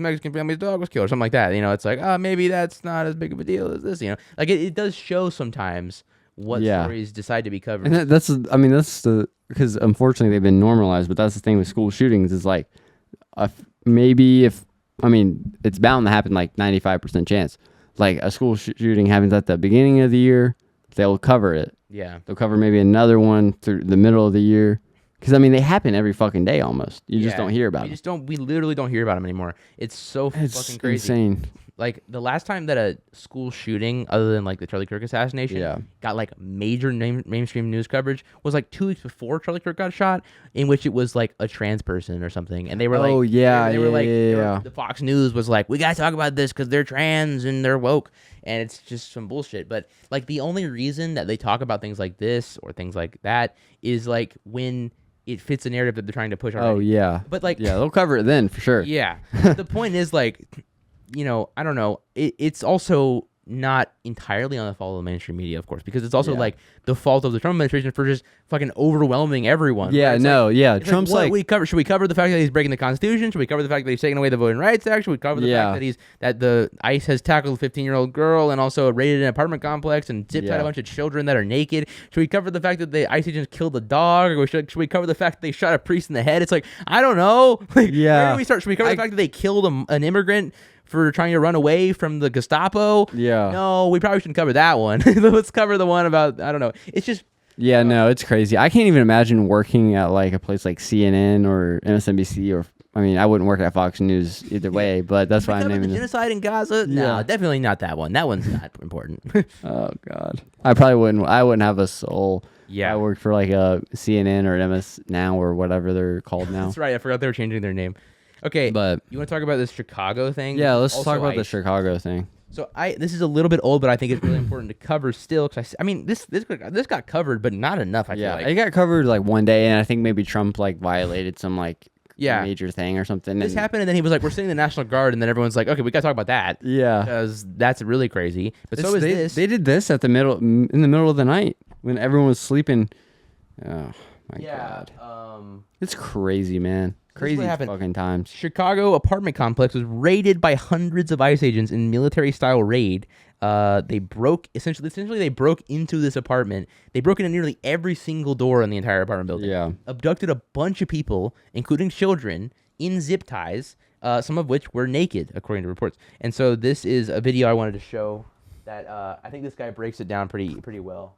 Mexican family's dog was killed or something like that. It's like, maybe that's not as big of a deal as this. Like it does show sometimes what
Yeah.
stories decide to be covered.
And that's because unfortunately they've been normalized, but that's the thing with school shootings is like, it's bound to happen, like 95% chance. Like a school shooting happens at the beginning of the year, they'll cover it.
Yeah.
They'll cover maybe another one through the middle of the year. Because, they happen every fucking day almost. You just don't hear about them.
We literally don't hear about them anymore. It's so
It's
fucking crazy.
insane.
Like the last time that a school shooting, other than like the Charlie Kirk assassination,
Yeah.
got like major mainstream news coverage was like 2 weeks before Charlie Kirk got shot, in which it was like a trans person or something, and they were like,
Oh, yeah,
they were like,
yeah.
the Fox News was like, we gotta talk about this because they're trans and they're woke, and it's just some bullshit. But like the only reason that they talk about things like this or things like that is like when it fits a narrative that they're trying to push.
Oh, yeah.
But like,
Yeah, they'll cover it then for sure.
yeah. The point is like, I don't know. It's also not entirely on the fault of the mainstream media, of course, because it's also like the fault of the Trump administration for just fucking overwhelming everyone.
Yeah,
right? It's
no,
like,
yeah.
it's
Trump's
what
like,
we cover. Should we cover the fact that he's breaking the Constitution? Should we cover the fact that he's taking away the Voting Rights Act? Should we cover the fact that the ICE has tackled a 15-year-old girl and also raided an apartment complex and zip-tied a bunch of children that are naked? Should we cover the fact that the ICE agents killed a dog? Or should we cover the fact that they shot a priest in the head? It's like, I don't know. Like, where do we start? Should we cover the fact that they killed an immigrant for trying to run away from the Gestapo?
Yeah.
No, we probably shouldn't cover that one. Let's cover the one about, I don't know. It's just,
yeah, no, it's crazy. I can't even imagine working at like a place like CNN or MSNBC or, I wouldn't work at Fox News either way, but that's why I'm
cover the
naming it.
genocide in Gaza. No,
Yeah.
definitely not that one. That one's not important.
Oh God, I wouldn't have a soul.
Yeah.
I worked for like a CNN or an MS Now or whatever they're called now.
That's right. I forgot they were changing their name. Okay,
But
you want to talk about this Chicago thing?
yeah, let's
Also
talk about the
ICE.
Chicago thing.
So this is a little bit old, but I think it's really important to cover still. Cause I mean, this got covered, but not enough. I feel like
it got covered like one day, and I think maybe Trump like violated some like
Yeah.
major thing or something.
this happened, and then he was like, "We're sending the National Guard," and then everyone's like, "Okay, we gotta talk about that."
Yeah,
Because that's really crazy. But so is
they,
this.
They did this in the middle of the night when everyone was sleeping. Oh my god, it's crazy, man. Crazy
happened.
fucking times.
Chicago apartment complex was raided by hundreds of ICE agents in military-style raid. They broke they broke into this apartment. They broke into nearly every single door in the entire apartment building.
Yeah.
Abducted a bunch of people, including children, in zip ties. Some of which were naked, according to reports. And so this is a video I wanted to show that I think this guy breaks it down pretty well.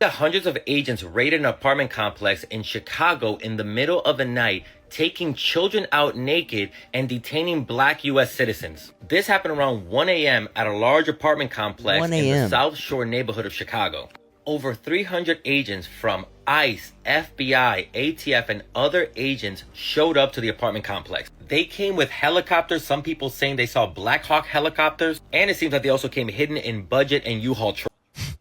Hundreds of agents raided an apartment complex in Chicago in the middle of the night, taking children out naked and detaining black U.S. citizens. This happened around 1 a.m. at a large apartment complex
1
in the
a.m.
South Shore neighborhood of Chicago. Over 300 agents from ICE, FBI, ATF, and other agents showed up to the apartment complex. They came with helicopters, some people saying they saw Black Hawk helicopters, and it seems like they also came hidden in budget and U-Haul trucks.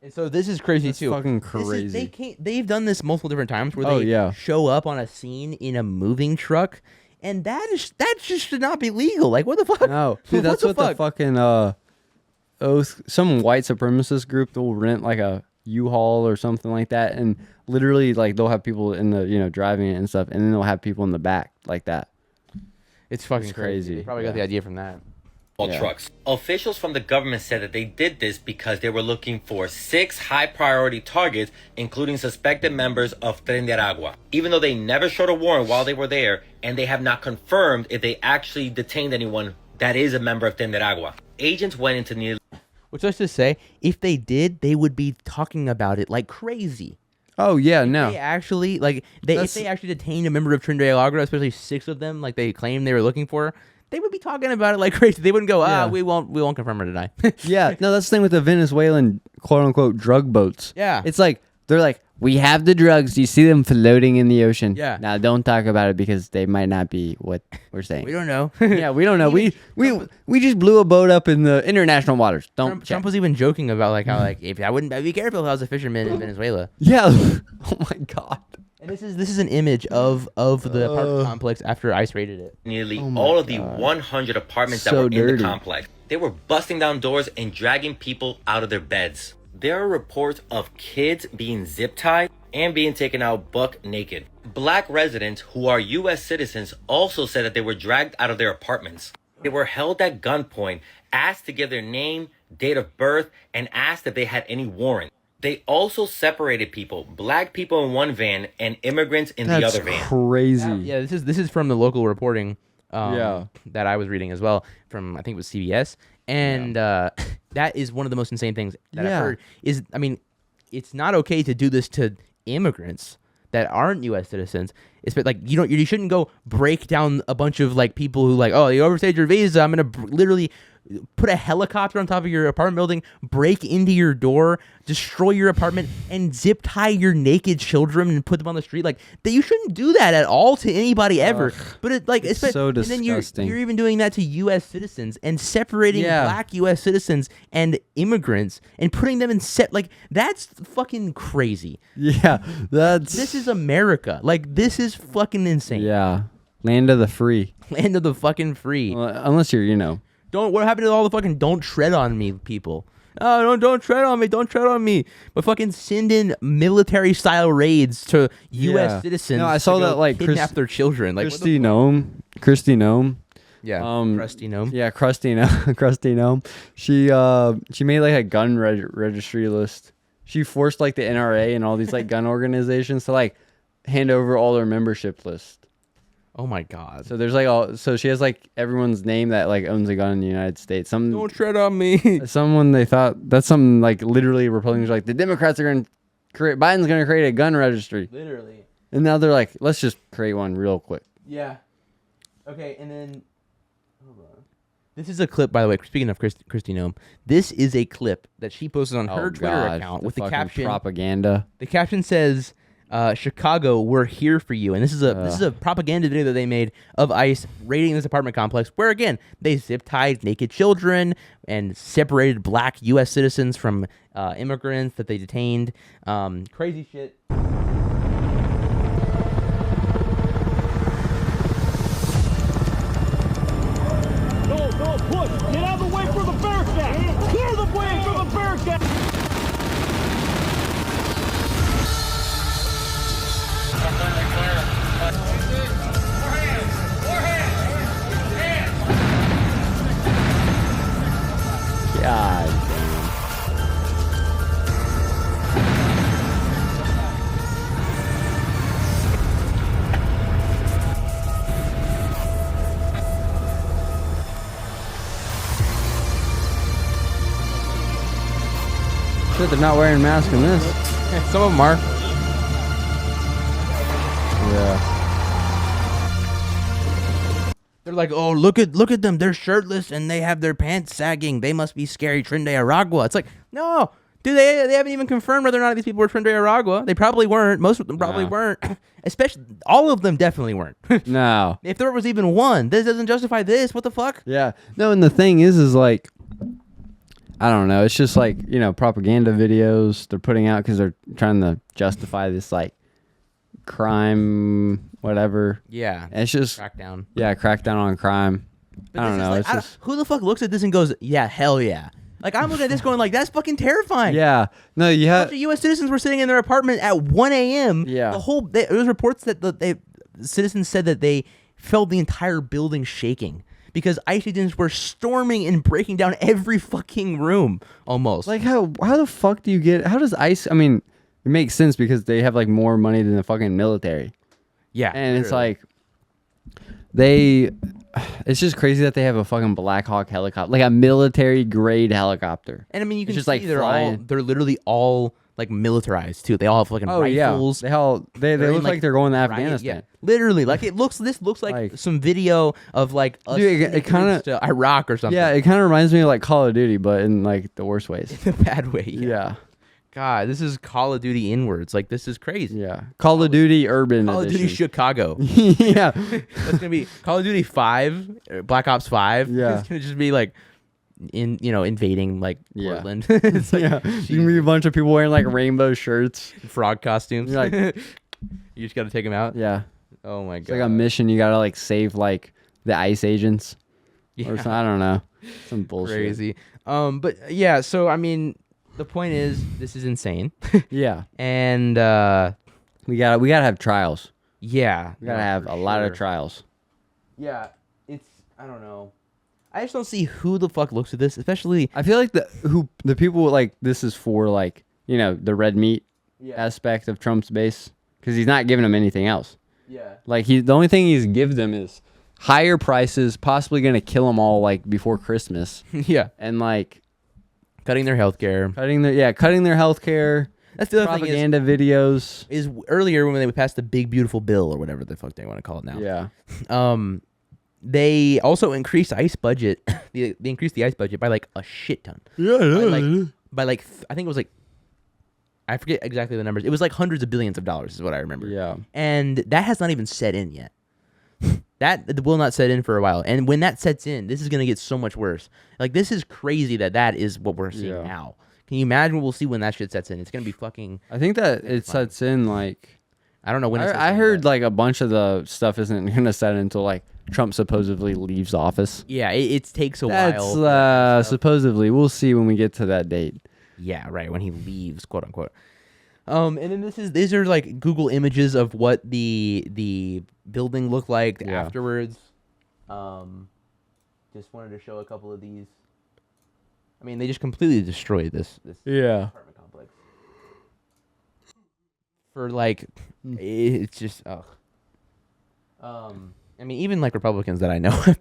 And so this is crazy
That's
too.
fucking
This
crazy.
is- they've done this multiple different times where
Oh,
they
yeah.
show up on a scene in a moving truck, and that just should not be legal. Like, what the fuck?
No, dude, that's what the fucking some white supremacist group will rent like a U-Haul or something like that, and literally like they'll have people in the driving it and stuff, and then they'll have people in the back like that.
It's fucking
It's
crazy.
crazy.
They probably got the idea from that.
Yeah.
Trucks. Officials from the government said that they did this because they were looking for 6 high-priority targets, including suspected members of Tren de Aragua. Even though they never showed a warrant while they were there, and they have not confirmed if they actually detained anyone that is a member of Tren de Aragua. Agents went into nearly...
Which let's just say, if they did, they would be talking about it like crazy.
Oh yeah, no.
They actually if they actually detained a member of Tren de Aragua, especially 6 of them, like they claimed they were looking for, they would be talking about it like crazy. They wouldn't go,
Yeah.
we won't confirm or deny.
Yeah, no, that's the thing with the Venezuelan quote unquote drug boats.
Yeah.
It's like they're like, we have the drugs. You see them floating in the ocean.
Yeah.
Now don't talk about it because they might not be what we're saying.
We don't know.
Yeah, we don't know. We just blew a boat up in the international waters. Don't check.
Trump was even joking about like how like if I wouldn't I'd be careful if I was a fisherman in Venezuela.
Yeah. Oh my god.
And this is an image of the apartment complex after ICE raided it.
Nearly
Oh my
all of the
God.
100 apartments that
So
were in
dirty.
the complex. They were busting down doors and dragging people out of their beds. There are reports of kids being zip-tied and being taken out buck naked. Black residents who are U.S. citizens also said that they were dragged out of their apartments. They were held at gunpoint, asked to give their name, date of birth, and asked if they had any warrant. They also separated people, black people in one van and immigrants in the
That's
other van.
crazy.
Yeah, this is from the local reporting
Yeah.
that I was reading as well from I think it was CBS. And that is one of the most insane things that I've
Yeah.
heard is it's not okay to do this to immigrants that aren't U.S. citizens. It's like you shouldn't go break down a bunch of like people who like, oh, you overstayed your visa. I'm gonna literally put a helicopter on top of your apartment building, break into your door, destroy your apartment, and zip tie your naked children and put them on the street. Like that, you shouldn't do that at all to anybody ever. But it like
it's so
and then
disgusting.
you're even doing that to U.S. citizens and separating
Yeah.
black U.S. citizens and immigrants and putting them in like that's fucking crazy.
Yeah, that's
This is America. Like this is fucking insane.
yeah, land of the free.
Land of the fucking free.
Well, unless you're
What happened to all the fucking don't tread on me people? Oh, don't tread on me. Don't tread on me. But fucking send in military style raids to U.S.
Yeah.
citizens.
No, I saw
to go
that, like,
kidnap their children. Like what the
Christy Nome.
yeah,
Um,
crusty gnome.
Yeah, Krusty Nome. She made like a gun registry list. She forced like the NRA and all these like gun organizations to like hand over all their membership list.
Oh my god.
So there's like so she has like everyone's name that like owns a gun in the United States.
Don't tread on me.
Someone they thought that's something like literally Republicans are like the Democrats are going to create Biden's going to create a gun registry.
Literally.
And now they're like, let's just create one real quick.
Yeah. Okay, and then hold on. This is a clip, by the way. Speaking of Christy Nome, this is a clip that she posted on her Twitter account with the
fucking
caption.
propaganda.
The caption says, Chicago, we're here for you. And this is a propaganda video that they made of ICE raiding this apartment complex, where again they zip tied naked children and separated black U.S. citizens from immigrants that they detained. Crazy shit.
Go, push! Get out of the way for the Bearcat! Clear the way for the Bearcat!
God. Shit, they're not wearing masks in this.
Some of them are.
Yeah.
They're like, oh, look at them. They're shirtless and they have their pants sagging. They must be scary Tren de Aragua. It's like, no, dude, they haven't even confirmed whether or not these people were Tren de Aragua. They probably weren't. Most of them probably weren't. Especially, all of them definitely weren't.
No.
If there was even one, this doesn't justify this. What the fuck?
Yeah. No, and the thing is like, I don't know. It's just like, propaganda videos they're putting out because they're trying to justify this like crime, whatever.
Yeah.
And it's just
Crackdown.
Yeah, crackdown on crime.
But
I don't know. It's just
who the fuck looks at this and goes, yeah, hell yeah. Like, I'm looking at this going like, that's fucking terrifying.
yeah. No, you
A
have
bunch of U.S. citizens were sitting in their apartment at 1 a.m.
Yeah.
There was reports that the citizens said that they felt the entire building shaking because ICE agents were storming and breaking down every fucking room almost.
like how the fuck do you get? How does ICE? I mean, it makes sense because they have like more money than the fucking military,
yeah.
and it's
literally.
like it's just crazy that they have a fucking Black Hawk helicopter, like a military grade helicopter.
And I mean, you can
just,
see
like, flying.
they're literally all like militarized too. They all have fucking rifles.
They look
in,
like they're going to
riot-
Afghanistan.
Yeah, literally. Like this looks like some video of like us
Dude, it kinda-
to Iraq or something.
Yeah, it kind of reminds me of like Call of Duty, but in like the worst ways.
in a bad way.
Yeah,
God, this is Call of Duty inwards. Like, this is crazy.
yeah. Call of Duty Urban
Call of Duty
Edition.
Chicago.
yeah,
That's gonna be Call of Duty 5, Black Ops 5.
Yeah.
It's gonna just be like invading like
Yeah.
Portland. It's like
yeah. You can be a bunch of people wearing like rainbow shirts.
frog costumes.
You're like-
you just gotta take them out.
Yeah,
Oh my
it's
god.
like a mission. You gotta like save like the ICE agents
Yeah.
or something. I don't know, some bullshit.
Crazy. But yeah. So I mean, the point is, this is insane.
Yeah,
And
we gotta have trials.
yeah,
We gotta
no,
have
for
a lot of
sure.
trials.
Yeah, I don't know. I just don't see who the fuck looks at this, especially.
I feel like the people like this is for like the red meat aspect of Trump's base because he's not giving them anything else.
Yeah.
Like the only thing he's give them is higher prices, possibly gonna kill them all like before Christmas,
Yeah.
and like
Cutting their healthcare.
cutting their healthcare.
That's the other thing
Propaganda videos.
is earlier when they passed the big beautiful bill or whatever the fuck they want to call it now.
Yeah,
They also increased ICE budget. They increased the ICE budget by like a shit ton. By like I think it was like, I forget exactly the numbers. It was like hundreds of billions of dollars is what I remember.
yeah.
And that has not even set in yet. That will not set in for a while. And when that sets in, this is going to get so much worse. Like, this is crazy that is what we're seeing
Yeah.
now. Can you imagine what we'll see when that shit sets in? It's going to be fucking...
I think that it sets in like
I don't know when it sets
I
in,
heard
but-
like a bunch of the stuff isn't gonna set until like Trump supposedly leaves office.
Yeah, it takes a
That's
while. for that stuff.
supposedly. We'll see when we get to that date.
Yeah, right, when he leaves, quote unquote. And then these are like Google images of what the building looked like
Yeah.
afterwards. Just wanted to show a couple of these. I mean, they just completely destroyed this
Yeah.
apartment complex. For like, it's just I mean, even like Republicans that I know have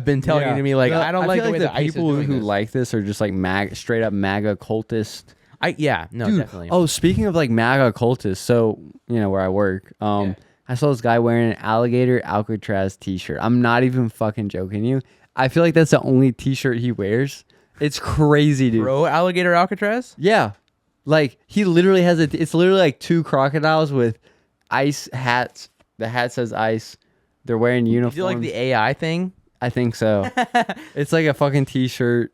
been telling
Yeah.
to me like, I don't like
feel
the way the ICE is
people
doing
who
this.
like this are just like straight up MAGA cultist.
No, definitely.
Oh, speaking of like MAGA cultists, so where I work,
Yeah.
I saw this guy wearing an alligator Alcatraz t-shirt. I'm not even fucking joking you. I feel like that's the only t-shirt he wears. It's crazy, dude.
Bro, alligator Alcatraz?
Yeah. Like he literally has it's literally like two crocodiles with ice hats. The hat says ice. They're wearing uniforms.
Do you like the AI thing?
I think so. It's like a fucking t-shirt.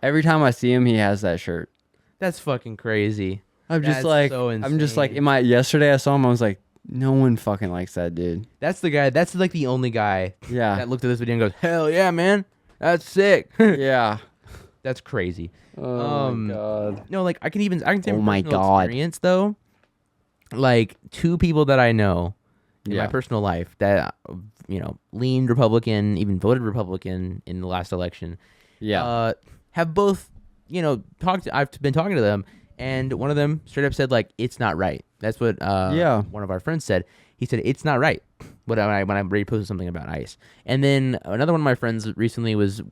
Every time I see him, he has that shirt.
That's fucking crazy.
I'm just
That's
like,
so
I'm just like,
insane.
yesterday I saw him, I was like, no one fucking likes that dude.
That's the guy. That's like the only guy
Yeah.
that looked at this video and goes, "Hell yeah, man, that's sick."
Yeah.
That's crazy.
Oh my God.
No, like I can say
Oh
from
my
personal
God.
experience though. Like 2 people that I know in
Yeah.
my personal life that leaned Republican, even voted Republican in the last election.
Yeah.
Have both talked. I've been talking to them, and one of them straight up said like it's not right. That's what
Yeah.
one of our friends said. He said it's not right. When I reposted something about ICE, and then another one of my friends recently was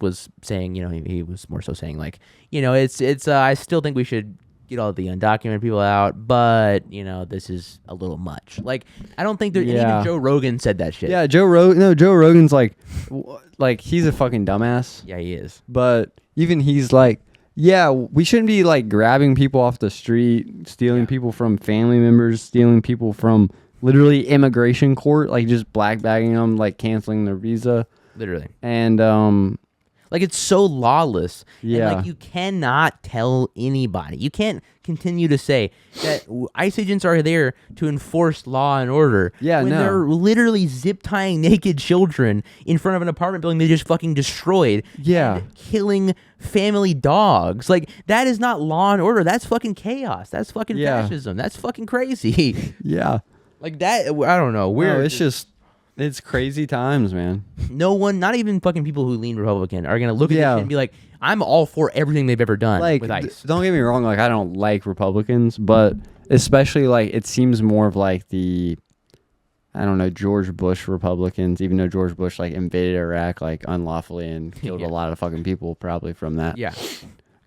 saying, he was more so saying like, it's I still think we should get all the undocumented people out, but this is a little much. Like I don't think there. And
Yeah.
even Joe Rogan said that shit.
Yeah, Joe Rogan's like he's a fucking dumbass.
Yeah, he is.
But even he's like, yeah, we shouldn't be like grabbing people off the street, stealing people from family members, stealing people from literally immigration court, like just black bagging them, like canceling their visa.
Literally.
And
like it's so lawless.
Yeah.
And like you cannot tell anybody. You can't continue to say that ICE agents are there to enforce law and order.
Yeah,
when
no.
they're literally zip tying naked children in front of an apartment building they just fucking destroyed.
Yeah.
And killing family dogs. Like that is not law and order. That's fucking chaos. That's fucking
Yeah.
fascism. That's fucking crazy.
yeah.
Like that. I don't know.
No, it's crazy times, man.
No one, not even fucking people who lean Republican, are gonna look at this
Yeah.
shit and be like, "I'm all for everything they've ever done
Like,
with ICE."
don't get me wrong, like I don't like Republicans, but especially like it seems more of like the, I don't know, George Bush Republicans, even though George Bush like invaded Iraq like unlawfully and killed
Yeah.
a lot of fucking people probably from that.
Yeah,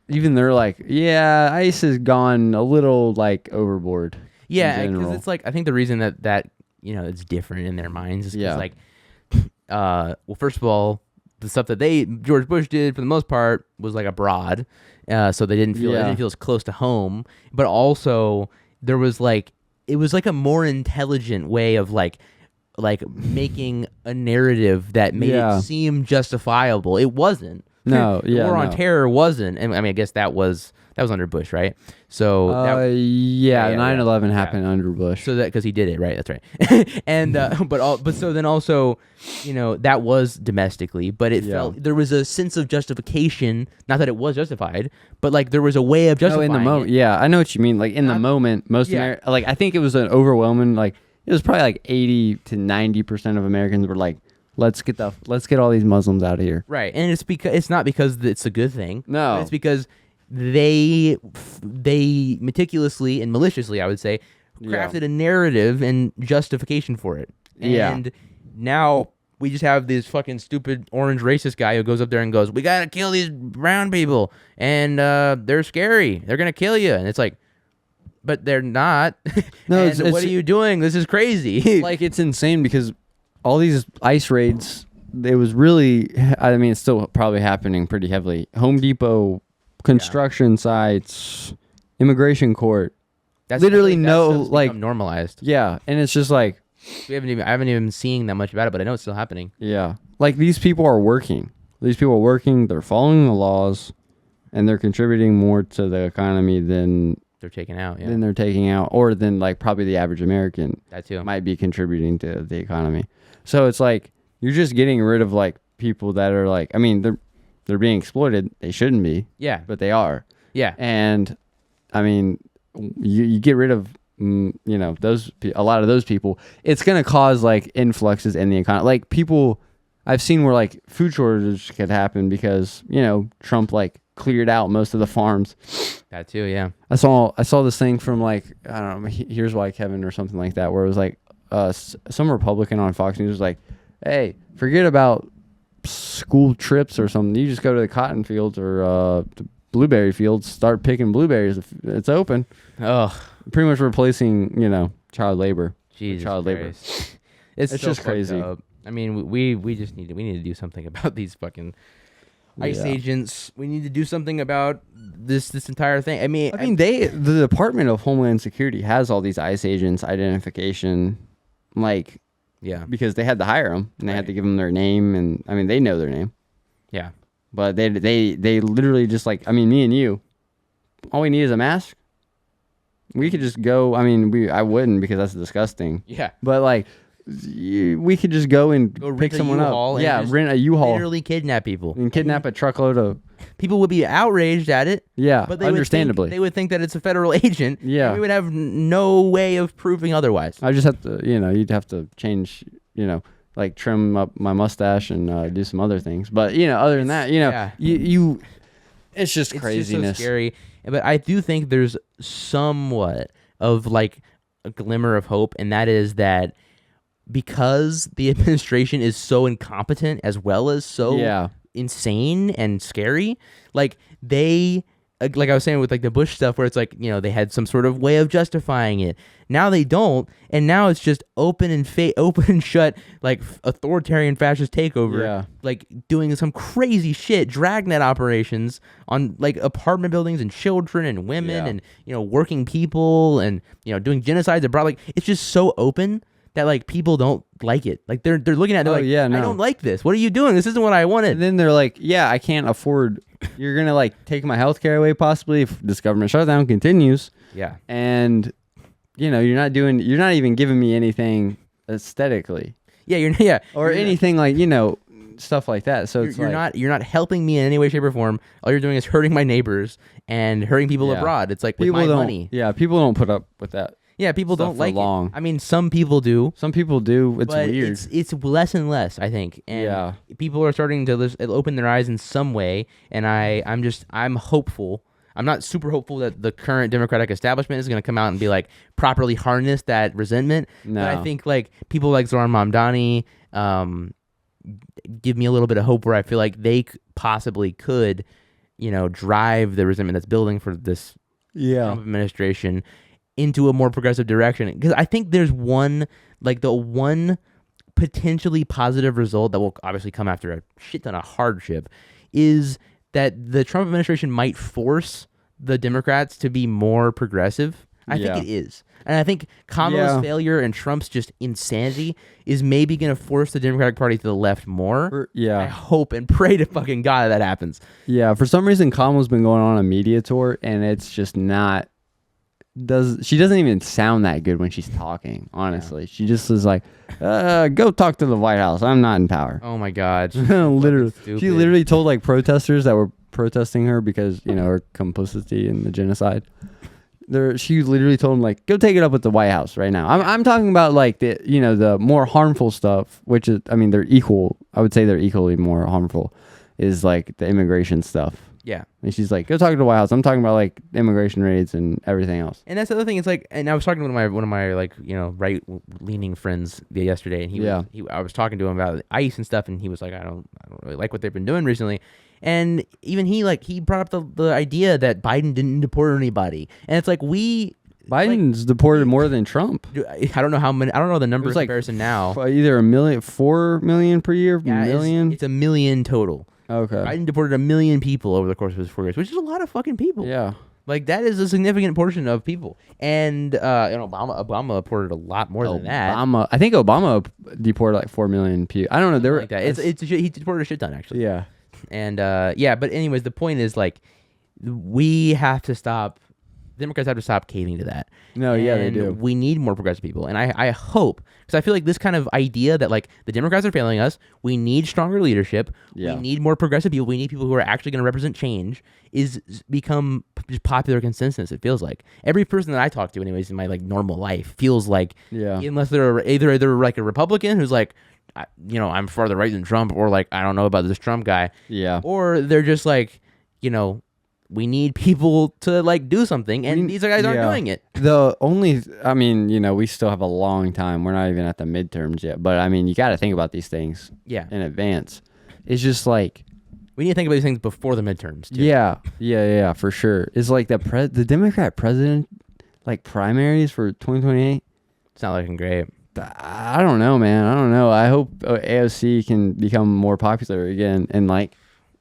Even they're like, yeah, ICE has gone a little like overboard.
yeah,
in
because
general.
it's like I think the reason that it's different in their minds is because
Yeah.
like, well, first of all, the stuff that George Bush did for the most part was like abroad, so they didn't feel as close to home. But also there was like it was like a more intelligent way of like making a narrative that made
Yeah.
it seem justifiable. It wasn't.
No,
The
yeah,
war on
no.
terror wasn't, and I mean, I guess that was under Bush, right? So
yeah, 9/11
yeah.
happened under Bush.
so that because he did it, right? That's right. And but so then also, that was domestically, but it felt there was a sense of justification. Not that it was justified, but like there was a way of
No,
justifying
in the moment,
it.
yeah, I know what you mean. Like in the moment, most
Yeah.
like I think it was an overwhelming, like it was probably like 80 to 90% of Americans were like, let's get all these Muslims out of here.
Right, and it's not because it's a good thing.
No.
but it's because they meticulously and maliciously, I would say, crafted a narrative and justification for it.
Yeah.
And now we just have this fucking stupid orange racist guy who goes up there and goes, "We gotta kill these brown people, and they're scary. They're gonna kill you." And it's like, but they're not.
No,
And what are you doing? This is crazy.
Like it's insane because all these ICE raids, it was really, I mean, it's still probably happening pretty heavily. Home Depot, construction sites, immigration court.
That's
literally
that
no,
stuff's
like,
become normalized.
Yeah, and it's just like,
I haven't even seen that much about it, but I know it's still happening.
yeah, like these people are working. These people are working. They're following the laws, and they're contributing more to the economy than
They're taken out. Yeah,
than they're taking out, or than like probably the average American
that too.
might be contributing to the economy. So it's like you're just getting rid of like people that are like, I mean, they're being exploited. They shouldn't be,
Yeah,
but they are.
yeah.
And I mean, you get rid of a lot of those people. It's gonna cause like influxes in the economy. Like people, I've seen where like food shortage could happen because Trump like cleared out most of the farms.
That too. Yeah.
I saw this thing from like, I don't know, Here's Why Kevin or something like that, where it was like some Republican on Fox News was like, hey, forget about school trips or something. You just go to the cotton fields or the blueberry fields, start picking blueberries. It's open.
Oh,
Pretty much replacing, child labor.
Jesus
Child labor.
Christ. It's
It's
so
just
fucked
crazy.
up. I mean, we just need to do something about these fucking ICE agents. We need to do something about this entire thing. I mean,
the Department of Homeland Security has all these ICE agents identification, like,
yeah,
because they had to hire them and they had to give them their name, and I mean they know their name,
yeah.
but they literally just like, I mean, me and you, all we need is a mask. We could just go. I mean, I wouldn't because that's disgusting.
Yeah.
But like, we could just go and pick someone up. Yeah, rent a U-Haul.
Literally kidnap people.
And kidnap a truckload of.
People would be outraged at it.
Yeah,
but
understandably.
They would think that it's a federal agent.
Yeah.
And we would have no way of proving otherwise.
I just have to, you'd have to change, like trim up my mustache and do some other things. But, other than that, it's just craziness.
Just so scary. But I do think there's somewhat of like a glimmer of hope, and that is that because the administration is so incompetent as well as so insane and scary, like like I was saying with like the Bush stuff where it's like, they had some sort of way of justifying it. Now they don't, and now it's just open and shut, like authoritarian fascist takeover.
Yeah.
Like doing some crazy shit, dragnet operations on like apartment buildings and children and women and working people and doing genocides abroad. Like it's just so open that like people don't like it. Like they're looking at it, I don't like this. What are you doing? This isn't what I wanted.
And then they're like, I can't afford. You're gonna like take my healthcare away possibly if this government shutdown continues.
Yeah.
And you're not even giving me anything aesthetically.
Yeah,
or anything like stuff like that. So
you're not helping me in any way, shape, or form. All you're doing is hurting my neighbors and hurting people abroad. It's like with my money.
Yeah, people don't put up with that.
Yeah, people don't like it. I mean, some people do.
Some people do. It's
but
weird.
It's less and less, I think. And people are starting to open their eyes in some way. And I'm hopeful. I'm not super hopeful that the current Democratic establishment is going to come out and be like properly harness that resentment.
No.
But I think like people like Zoran Mamdani give me a little bit of hope where I feel like they possibly could, drive the resentment that's building for this Trump administration into a more progressive direction. Because I think there's the one potentially positive result that will obviously come after a shit ton of hardship is that the Trump administration might force the Democrats to be more progressive. I think it is. And I think Kamala's failure and Trump's just insanity is maybe going to force the Democratic Party to the left more. I hope and pray to fucking God that happens.
Yeah, for some reason Kamala's been going on a media tour and it's just not... She doesn't even sound that good when she's talking, honestly. She just is like, go talk to the White House. I'm not in power.
Oh my God.
Literally. She literally told like protesters that were protesting her because, her complicity in the genocide. She literally told them like, go take it up with the White House right now. I'm talking about like the, the more harmful stuff, which is, I mean, they're equal. I would say they're equally more harmful is like the immigration stuff.
Yeah.
And she's like, go talk to the White House. I'm talking about like immigration raids and everything else.
And that's the other thing. It's like, and I was talking to one of my like, right leaning friends yesterday, and I was talking to him about ICE and stuff, and he was like, I don't really like what they've been doing recently. And even he brought up the idea that Biden didn't deport anybody. And it's like
Biden's deported more than Trump.
I don't know how many. I don't know the number of comparison now.
Either 4 million per year, million.
It's 1 million total.
Okay.
Biden deported 1 million people over the course of his 4 years, which is a lot of fucking people.
Yeah.
Like that is a significant portion of people. And Obama deported a lot more than that.
I think Obama deported like 4 million people. I don't know. There were
like that. He deported a shit ton actually.
Yeah.
And but anyways, the point is like we have to stop. Democrats have to stop caving to that.
No, yeah, they do.
We need more progressive people. And I hope, because I feel like this kind of idea that like the Democrats are failing us, we need stronger leadership, we need more progressive people, we need people who are actually going to represent change, is become just popular consensus, it feels like. Every person that I talk to anyways in my like normal life feels like, unless they're either like a Republican who's like, I'm farther right than Trump, or like, I don't know about this Trump guy.
Yeah.
Or they're just like, we need people to like do something, and these guys aren't doing it.
We still have a long time. We're not even at the midterms yet, but I mean, you got to think about these things in advance. It's just like
we need to think about these things before the midterms too.
Yeah, for sure. It's like the Democrat president like primaries for 2028.
It's not looking great.
I don't know, man. I don't know. I hope AOC can become more popular again and like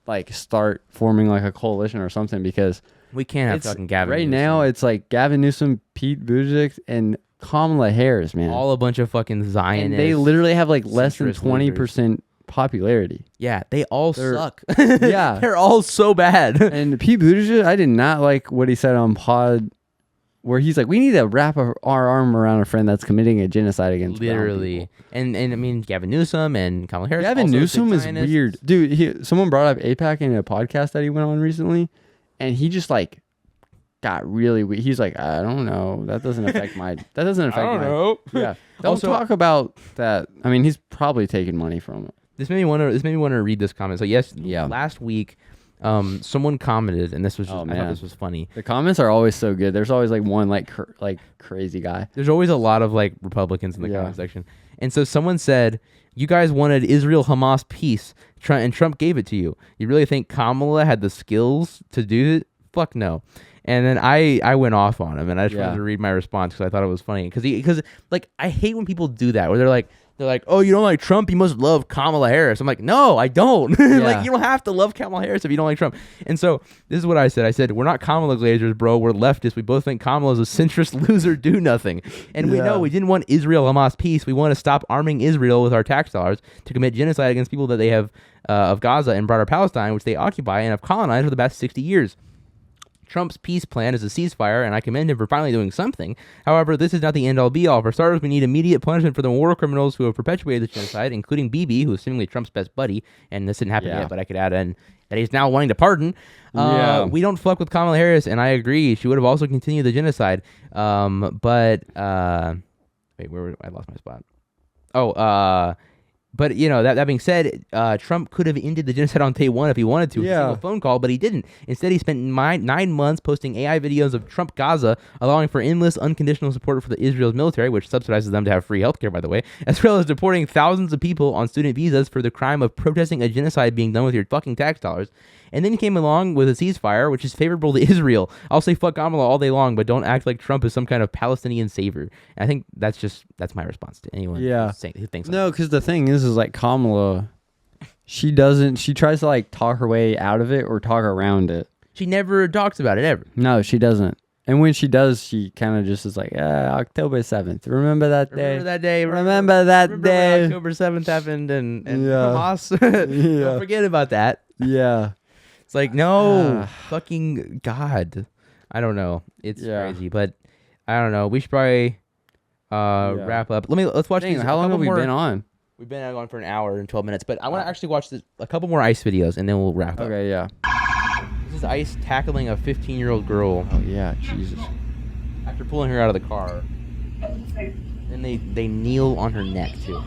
like start forming like a coalition or something, because
We can't have
it's
fucking Gavin.
right
Newsom.
now. It's like Gavin Newsom, Pete Buttigieg, and Kamala Harris, man.
All a bunch of fucking Zionists.
And they literally have like less than
centrist losers.
20% popularity.
Yeah, they all
They're-
suck.
Yeah.
They're all so bad.
And Pete Buttigieg, I did not like what he said on Pod, where he's like, we need to wrap our arm around a friend that's committing a genocide against brown
Literally.
people.
And I mean, Gavin Newsom and Kamala Harris.
Gavin
also
Newsom
big
is
Zionists.
weird. Dude, someone brought up APAC in a podcast that he went on recently, and he just like got really weird. He's like, I don't know. That doesn't affect my. That doesn't affect
I don't
my.
know.
Yeah. Don't
Also-
talk about that. I mean, he's probably taking money from it.
This made me want to read this comment. So
Yeah.
last week, someone commented, and this was just,
Oh,
I
man.
thought this was funny.
The comments are always so good. There's always like one like crazy guy.
There's always a lot of like Republicans in the
Yeah.
comment section, and so someone said, "You guys wanted Israel-Hamas peace, and Trump gave it to you. You really think Kamala had the skills to do it? Fuck no." And then I went off on him, and I just wanted
Yeah.
to read my response because I thought it was funny. Because like I hate when people do that, where they're like, oh, you don't like Trump, you must love Kamala Harris. I'm like, no, I don't. Like,
Yeah.
you don't have to love Kamala Harris if you don't like Trump. And so this is what I said. I said, we're not Kamala Glazers, bro. We're leftists. We both think Kamala's a centrist loser, do nothing. And we
Yeah.
know we didn't want Israel-Hamas peace. We want to stop arming Israel with our tax dollars to commit genocide against people that they have of Gaza and broader Palestine, which they occupy and have colonized for the past 60 years. Trump's peace plan is a ceasefire, and I commend him for finally doing something. However, this is not the end-all be-all. For starters, we need immediate punishment for the war criminals who have perpetuated this genocide, including Bibi, who is seemingly Trump's best buddy, and this didn't happen
Yeah.
yet, but I could add in that he's now wanting to pardon.
Yeah.
We don't fuck with Kamala Harris, and I agree. She would have also continued the genocide. Wait, I lost my spot. But, you know, that being said, Trump could have ended the genocide on day one if he wanted to with a
Yeah.
single phone call, but he didn't. Instead, he spent 9 months posting AI videos of Trump Gaza, allowing for endless unconditional support for the Israel's military, which subsidizes them to have free healthcare, by the way, as well as deporting thousands of people on student visas for the crime of protesting a genocide being done with your fucking tax dollars. And then he came along with a ceasefire, which is favorable to Israel. I'll say fuck Kamala all day long, but don't act like Trump is some kind of Palestinian savior. And I think that's my response to anyone
Yeah.
who thinks
No, because the thing is like Kamala, she tries to like talk her way out of it or talk around it.
She never talks about it, ever.
No, she doesn't. And when she does, she kind of just is like, October 7th. Remember that day?
Remember that day?
Remember that
Remember
day?
when October 7th happened and
Yeah.
Hamas?
Yeah.
Don't forget about that.
Yeah.
It's like, no, fucking God. I don't know. It's
Yeah.
crazy, but I don't know. We should probably wrap up. Let's watch
Dang,
these.
how long have we been on?
We've been on for an hour and 12 minutes, but I want to actually watch a couple more ICE videos, and then we'll wrap up.
Okay, yeah.
This is ICE tackling a 15-year-old girl
Oh, yeah, Jesus.
after pulling her out of the car. Then they kneel on her neck, too.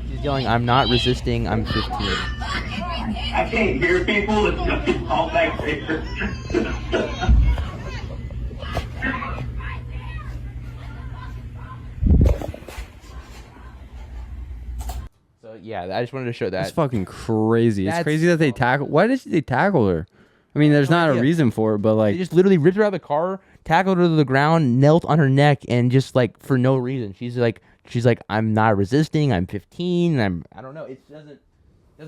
She's yelling, "I'm not resisting, I'm 15.
I can't hear people. It's all back there.
So, yeah, I just wanted to show that.
That's fucking crazy. It's
That's-
crazy that they tackle. Why did they tackle her? I mean, there's not a
idea.
reason for it, but
They
like,
just literally ripped her out of the car, tackled her to the ground, knelt on her neck, and just like for no reason. She's like, I'm not resisting. I'm 15. I don't know. It doesn't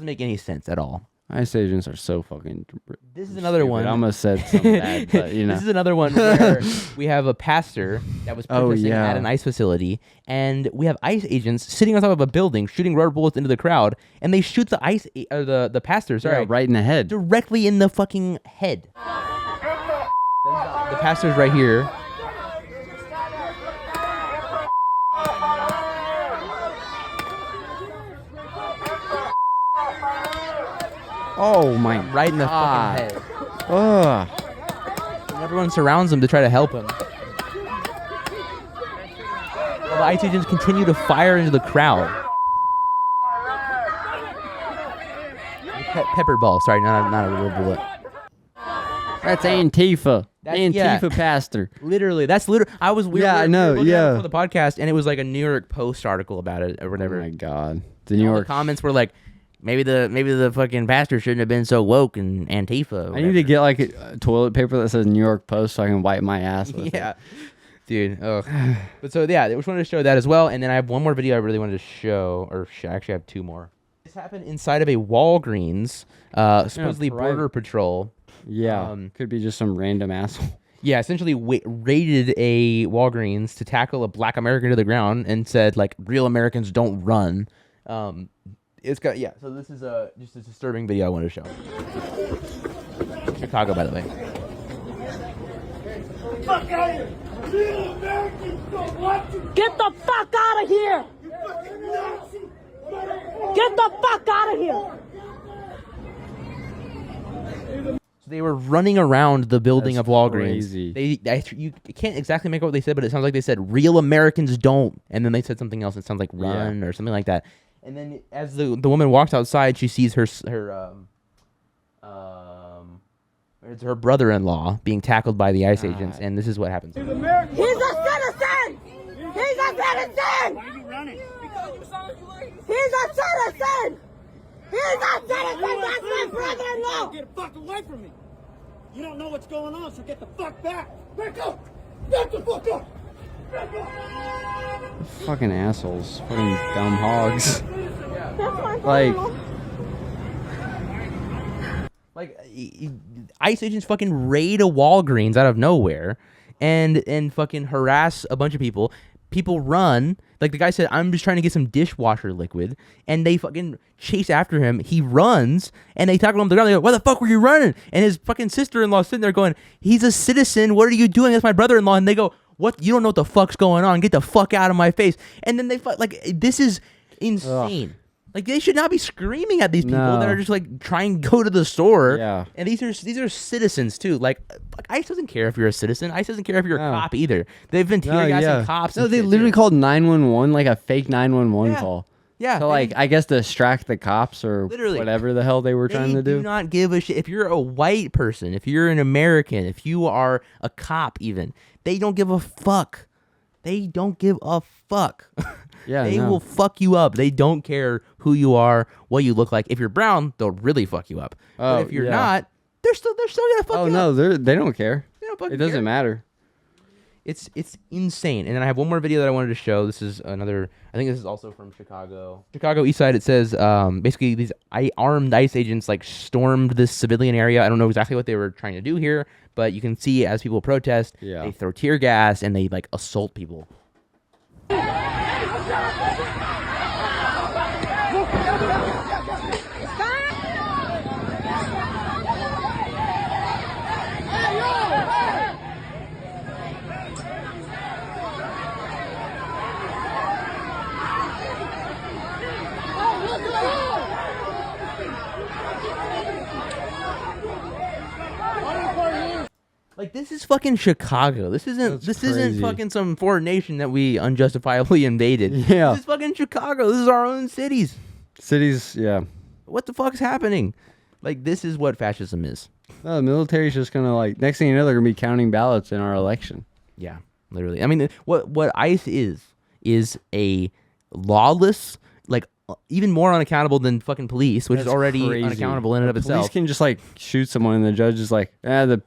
make any sense at all.
ICE agents are so fucking.
This is another
stupid.
one.
I almost said something bad, but you know.
This is another one where we have a pastor that was
Oh,
protesting
yeah.
at an ICE facility, and we have ICE agents sitting on top of a building shooting rubber bullets into the crowd, and they shoot the the pastor, sorry,
Yeah, right in the head.
directly in the fucking head. The pastor's right here.
Oh my!
Right in the
God.
fucking head.
Ugh.
And everyone surrounds him to try to help him. While the ICE agents continue to fire into the crowd. Pepper ball, sorry, not a real bullet.
That's Antifa.
That's- yeah.
Antifa pastor.
Literally, that's literally. I was weird.
Yeah, I know, yeah.
For the podcast, and it was like a New York Post article about it or
Oh
whatever.
my God. The New
All the
York.
comments were like, maybe the fucking pastor shouldn't have been so woke and Antifa. or
I need to
whatever.
get like a toilet paper that says New York Post so I can wipe my ass with
Yeah.
it.
Dude, ugh. But so yeah, I just wanted to show that as well, and then I have one more video I really wanted to show, or actually I have two more. This happened inside of a Walgreens, supposedly Border Patrol.
Yeah, could be just some random asshole.
Yeah, essentially raided a Walgreens to tackle a black American to the ground and said like, "Real Americans don't run." It's got So this is just a disturbing video I wanted to show. Chicago, by the way.
Fuck out of here! Real Americans don't want you! Get the fuck out of here! You fucking Nazi! Get the fuck out of here!
So they were running around the building
That's
of Walgreens.
crazy.
You can't exactly make out what they said, but it sounds like they said "Real Americans don't," and then they said something else. It sounds like "run" or something like that. And then as the woman walks outside, she sees it's her brother-in-law being tackled by the ICE agents, and this is what happens.
He's a citizen! He's a citizen! Why are you running? Because you saw you late. He's a citizen! He's a citizen! That's my brother-in-law! Get the fuck away from me! You don't know what's going on, so get the fuck back! Back up! Back the fuck up! Back up!
Fucking assholes. Fucking dumb hogs.
ICE agents fucking raid a Walgreens out of nowhere and fucking harass a bunch of people. People run. Like the guy said, I'm just trying to get some dishwasher liquid. And they fucking chase after him. He runs and they tackle him to the ground. They go, "Why the fuck were you running?" And his fucking sister-in-law sitting there going, "He's a citizen. What are you doing? That's my brother-in-law." And they go, "What? You don't know what the fuck's going on. Get the fuck out of my face." And then they fight. Like, this is insane. Ugh. Like, they should not be screaming at these people that are just like trying to go to the store.
Yeah.
And these are citizens too. Like ICE doesn't care if you're a citizen. ICE doesn't care if you're a cop either. They've been tear gassing cops.
No, they literally called 911 like a fake 911 call.
Yeah.
So like, I guess distract the cops or whatever the hell they were trying to do.
They do not give a shit. If you're a white person, if you're an American, if you are a cop even, they don't give a fuck. They don't give a fuck.
Yeah,
they will fuck you up. They don't care who you are, what you look like. If you're brown, they'll really fuck you up. But if you're not, they're still gonna fuck you up.
Oh no, they don't care.
They don't fucking
It doesn't
care.
matter.
It's insane. And then I have one more video that I wanted to show. This is another. I think this is also from Chicago. Chicago East Side. It says basically these armed ICE agents like stormed this civilian area. I don't know exactly what they were trying to do here, but you can see as people protest, they throw tear gas and they like assault people. Like, this is fucking Chicago. This isn't fucking some foreign nation that we unjustifiably invaded.
Yeah.
This is fucking Chicago. This is our own cities.
Yeah.
What the fuck's happening? Like, this is what fascism is.
No, the military's just gonna like, next thing you know, they're gonna be counting ballots in our election.
Yeah, literally. I mean, what ICE is a lawless, like, even more unaccountable than fucking police, which is already
crazy.
Unaccountable in and of itself.
Police can just like shoot someone and the judge is like, the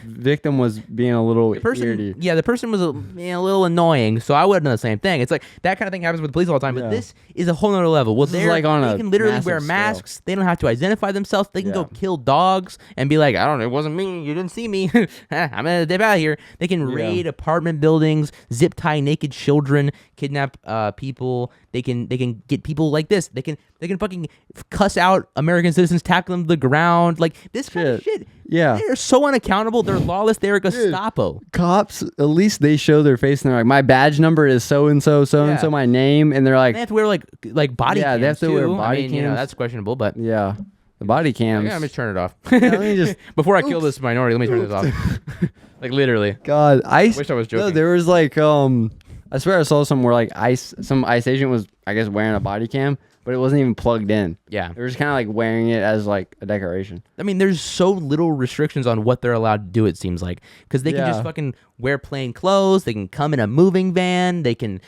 victim was being a little
the person was a
Mm.
little annoying, so I would have done the same thing. It's like that kind of thing happens with the police all the time, but this is a whole nother level. Well,
This is like on
they
a
can literally
massive
wear
scale.
masks. They don't have to identify themselves. They can go kill dogs and be like, I don't know, it wasn't me. You didn't see me. I'm gonna dip out of here. They can raid apartment buildings, zip tie naked children, kidnap people. They can get people like this. They can fucking cuss out American citizens, tackle them to the ground. Like this kind of shit.
Yeah.
They're so unaccountable. They're lawless. They're Gestapo.
Cops, at least they show their face and they're like, my badge number is so and so, my name, and they're like,
they have to wear like body cams.
they have to wear
too.
body
I mean, you know,
cams.
that's questionable, but
the body cams.
let me turn it off.
Let me just
Before I kill this minority, let me turn this off. Like literally.
God, ICE.
Wish I was joking.
No, there was like I swear I saw some where like some ICE agent was, I guess, wearing a body cam, but it wasn't even plugged in.
Yeah.
They were just kind of like wearing it as like a decoration.
I mean, there's so little restrictions on what they're allowed to do, it seems like. Because they can just fucking wear plain clothes. They can come in a moving van. They can,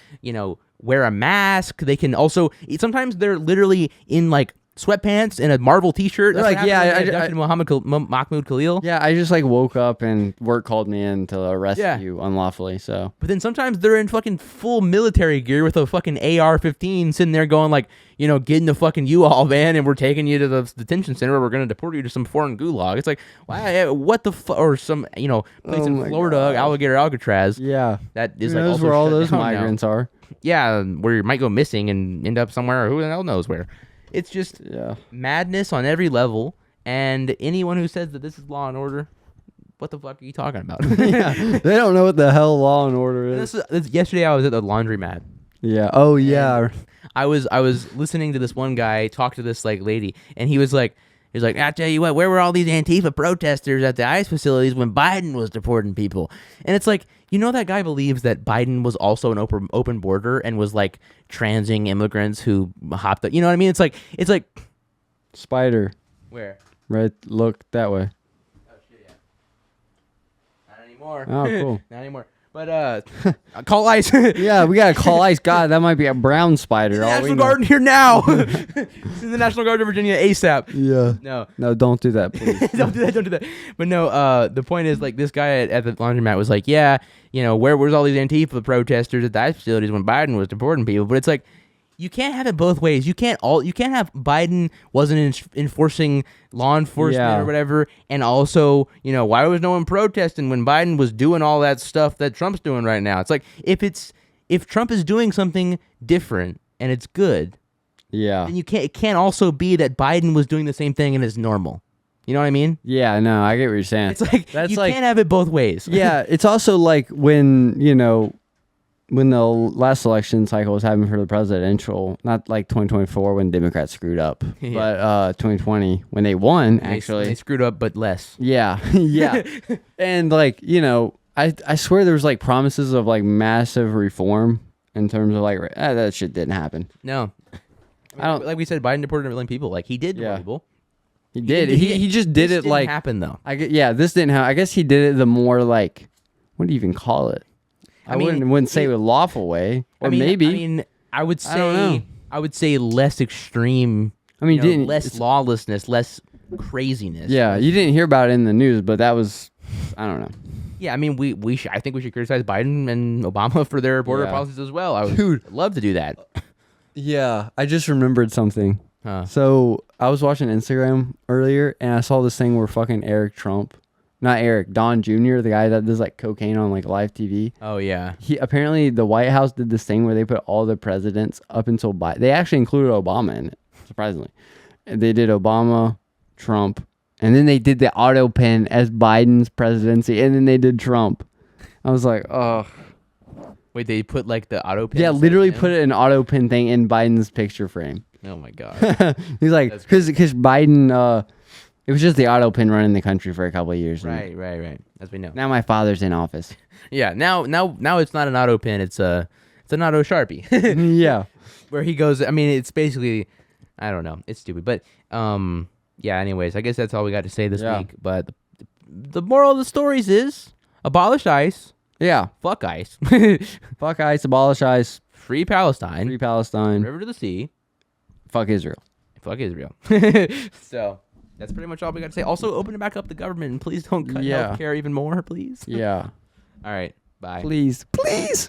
wear a mask. They can also, sometimes they're literally in like sweatpants and a Marvel T-shirt.
They're
That's
like,
what
yeah,
happened when they abducted Mahmoud Khalil.
Yeah, I just like woke up and work called me in to arrest
Yeah.
you unlawfully. So
But then sometimes they're in fucking full military gear with a fucking AR-15 sitting there going like, get in the fucking U-Haul van and we're taking you to the detention center where we're going to deport you to some foreign gulag. It's like, wow, what the fuck? Or some, place in
my
Florida,
God.
Alligator Alcatraz.
yeah,
That is
who
like
knows
also
where all
shut
those
down now.
migrants are?
Yeah, where you might go missing and end up somewhere, or who the hell knows where. It's just
Yeah,
madness on every level, and anyone who says that this is law and order, what the fuck are you talking about?
yeah. They don't know what the hell law and order is.
Yesterday I was at the laundromat.
Yeah. Oh yeah.
I was listening to this one guy talk to this like lady, and he was like, I tell you what, where were all these Antifa protesters at the ICE facilities when Biden was deporting people? And it's like, that guy believes that Biden was also an open border and was like transing immigrants who hopped up. You know what I mean? It's like
Spider.
where?
Right. Look that way.
Oh shit, yeah. Not anymore.
Oh, cool.
Not anymore. But call ICE.
Yeah, we gotta call ICE. God, that might be a brown spider. all we
National
know.
Guard here now. Send the National Guard to Virginia ASAP.
Yeah.
No,
Don't do that, please.
don't do that. But no, the point is like this guy at the laundromat was like, yeah, where's all these Antifa protesters at the ICE facilities when Biden was deporting people? But it's like, you can't have it both ways. You can't have Biden wasn't enforcing law enforcement
Yeah.
or whatever, and also, why was no one protesting when Biden was doing all that stuff that Trump's doing right now? It's like if Trump is doing something different and it's good,
Yeah.
then it can't also be that Biden was doing the same thing and it's normal. You know what I mean?
Yeah. No, I get what you're saying.
It's like
That's
you
like-
can't have it both ways.
Yeah. It's also like when the last election cycle was happening for the presidential, not like 2024 when Democrats screwed up,
Yeah.
but 2020 when they won,
They
actually.
screwed up, but less.
Yeah, yeah. And like, I swear there was like promises of like massive reform in terms of like, that shit didn't happen.
No,
I don't-
like we said. Biden deported a million people. Like he did deport
Yeah.
people.
He did. He just did
This
it
didn't
like,
happen though.
this didn't happen. I guess he did it the more like, what do you even call it? I
mean,
wouldn't say a lawful way, or maybe.
I would
I don't know.
say I would say less extreme.
Didn't
less lawlessness, less craziness.
Yeah, you didn't hear about it in the news, but that was, I don't know.
Yeah, I mean, I think we should criticize Biden and Obama for their border
Yeah.
policies as well. I would
Dude.
love to do that.
Yeah, I just remembered something.
Huh.
So I was watching Instagram earlier, and I saw this thing where fucking Don Jr., the guy that does like cocaine on like live TV.
Oh yeah.
He apparently the White House did this thing where they put all the presidents up until Biden. They actually included Obama in it, surprisingly. And they did Obama, Trump, and then they did the auto pen as Biden's presidency, and then they did Trump. I was like, oh.
Wait, they put like the auto pin.
Yeah, literally put an auto pin thing in Biden's picture frame.
Oh my god.
He's like, because Biden, it was just the auto pin running the country for a couple of years. and
Right. As we know.
Now my father's in office.
Yeah. Now it's not an auto pin. It's an auto Sharpie.
Yeah.
Where he goes. I mean, it's basically, I don't know. It's stupid, but yeah. Anyways, I guess that's all we got to say this
Yeah.
week. But the moral of the stories is abolish ICE,
Yeah.
fuck ICE,
Fuck ICE, abolish ICE,
free Palestine,
free Palestine,
river to the sea,
fuck Israel.
fuck Israel. So that's pretty much all we got to say. Also, open back up the government and please don't cut
Yeah.
healthcare even more, please.
Yeah.
All right. Bye.
Please.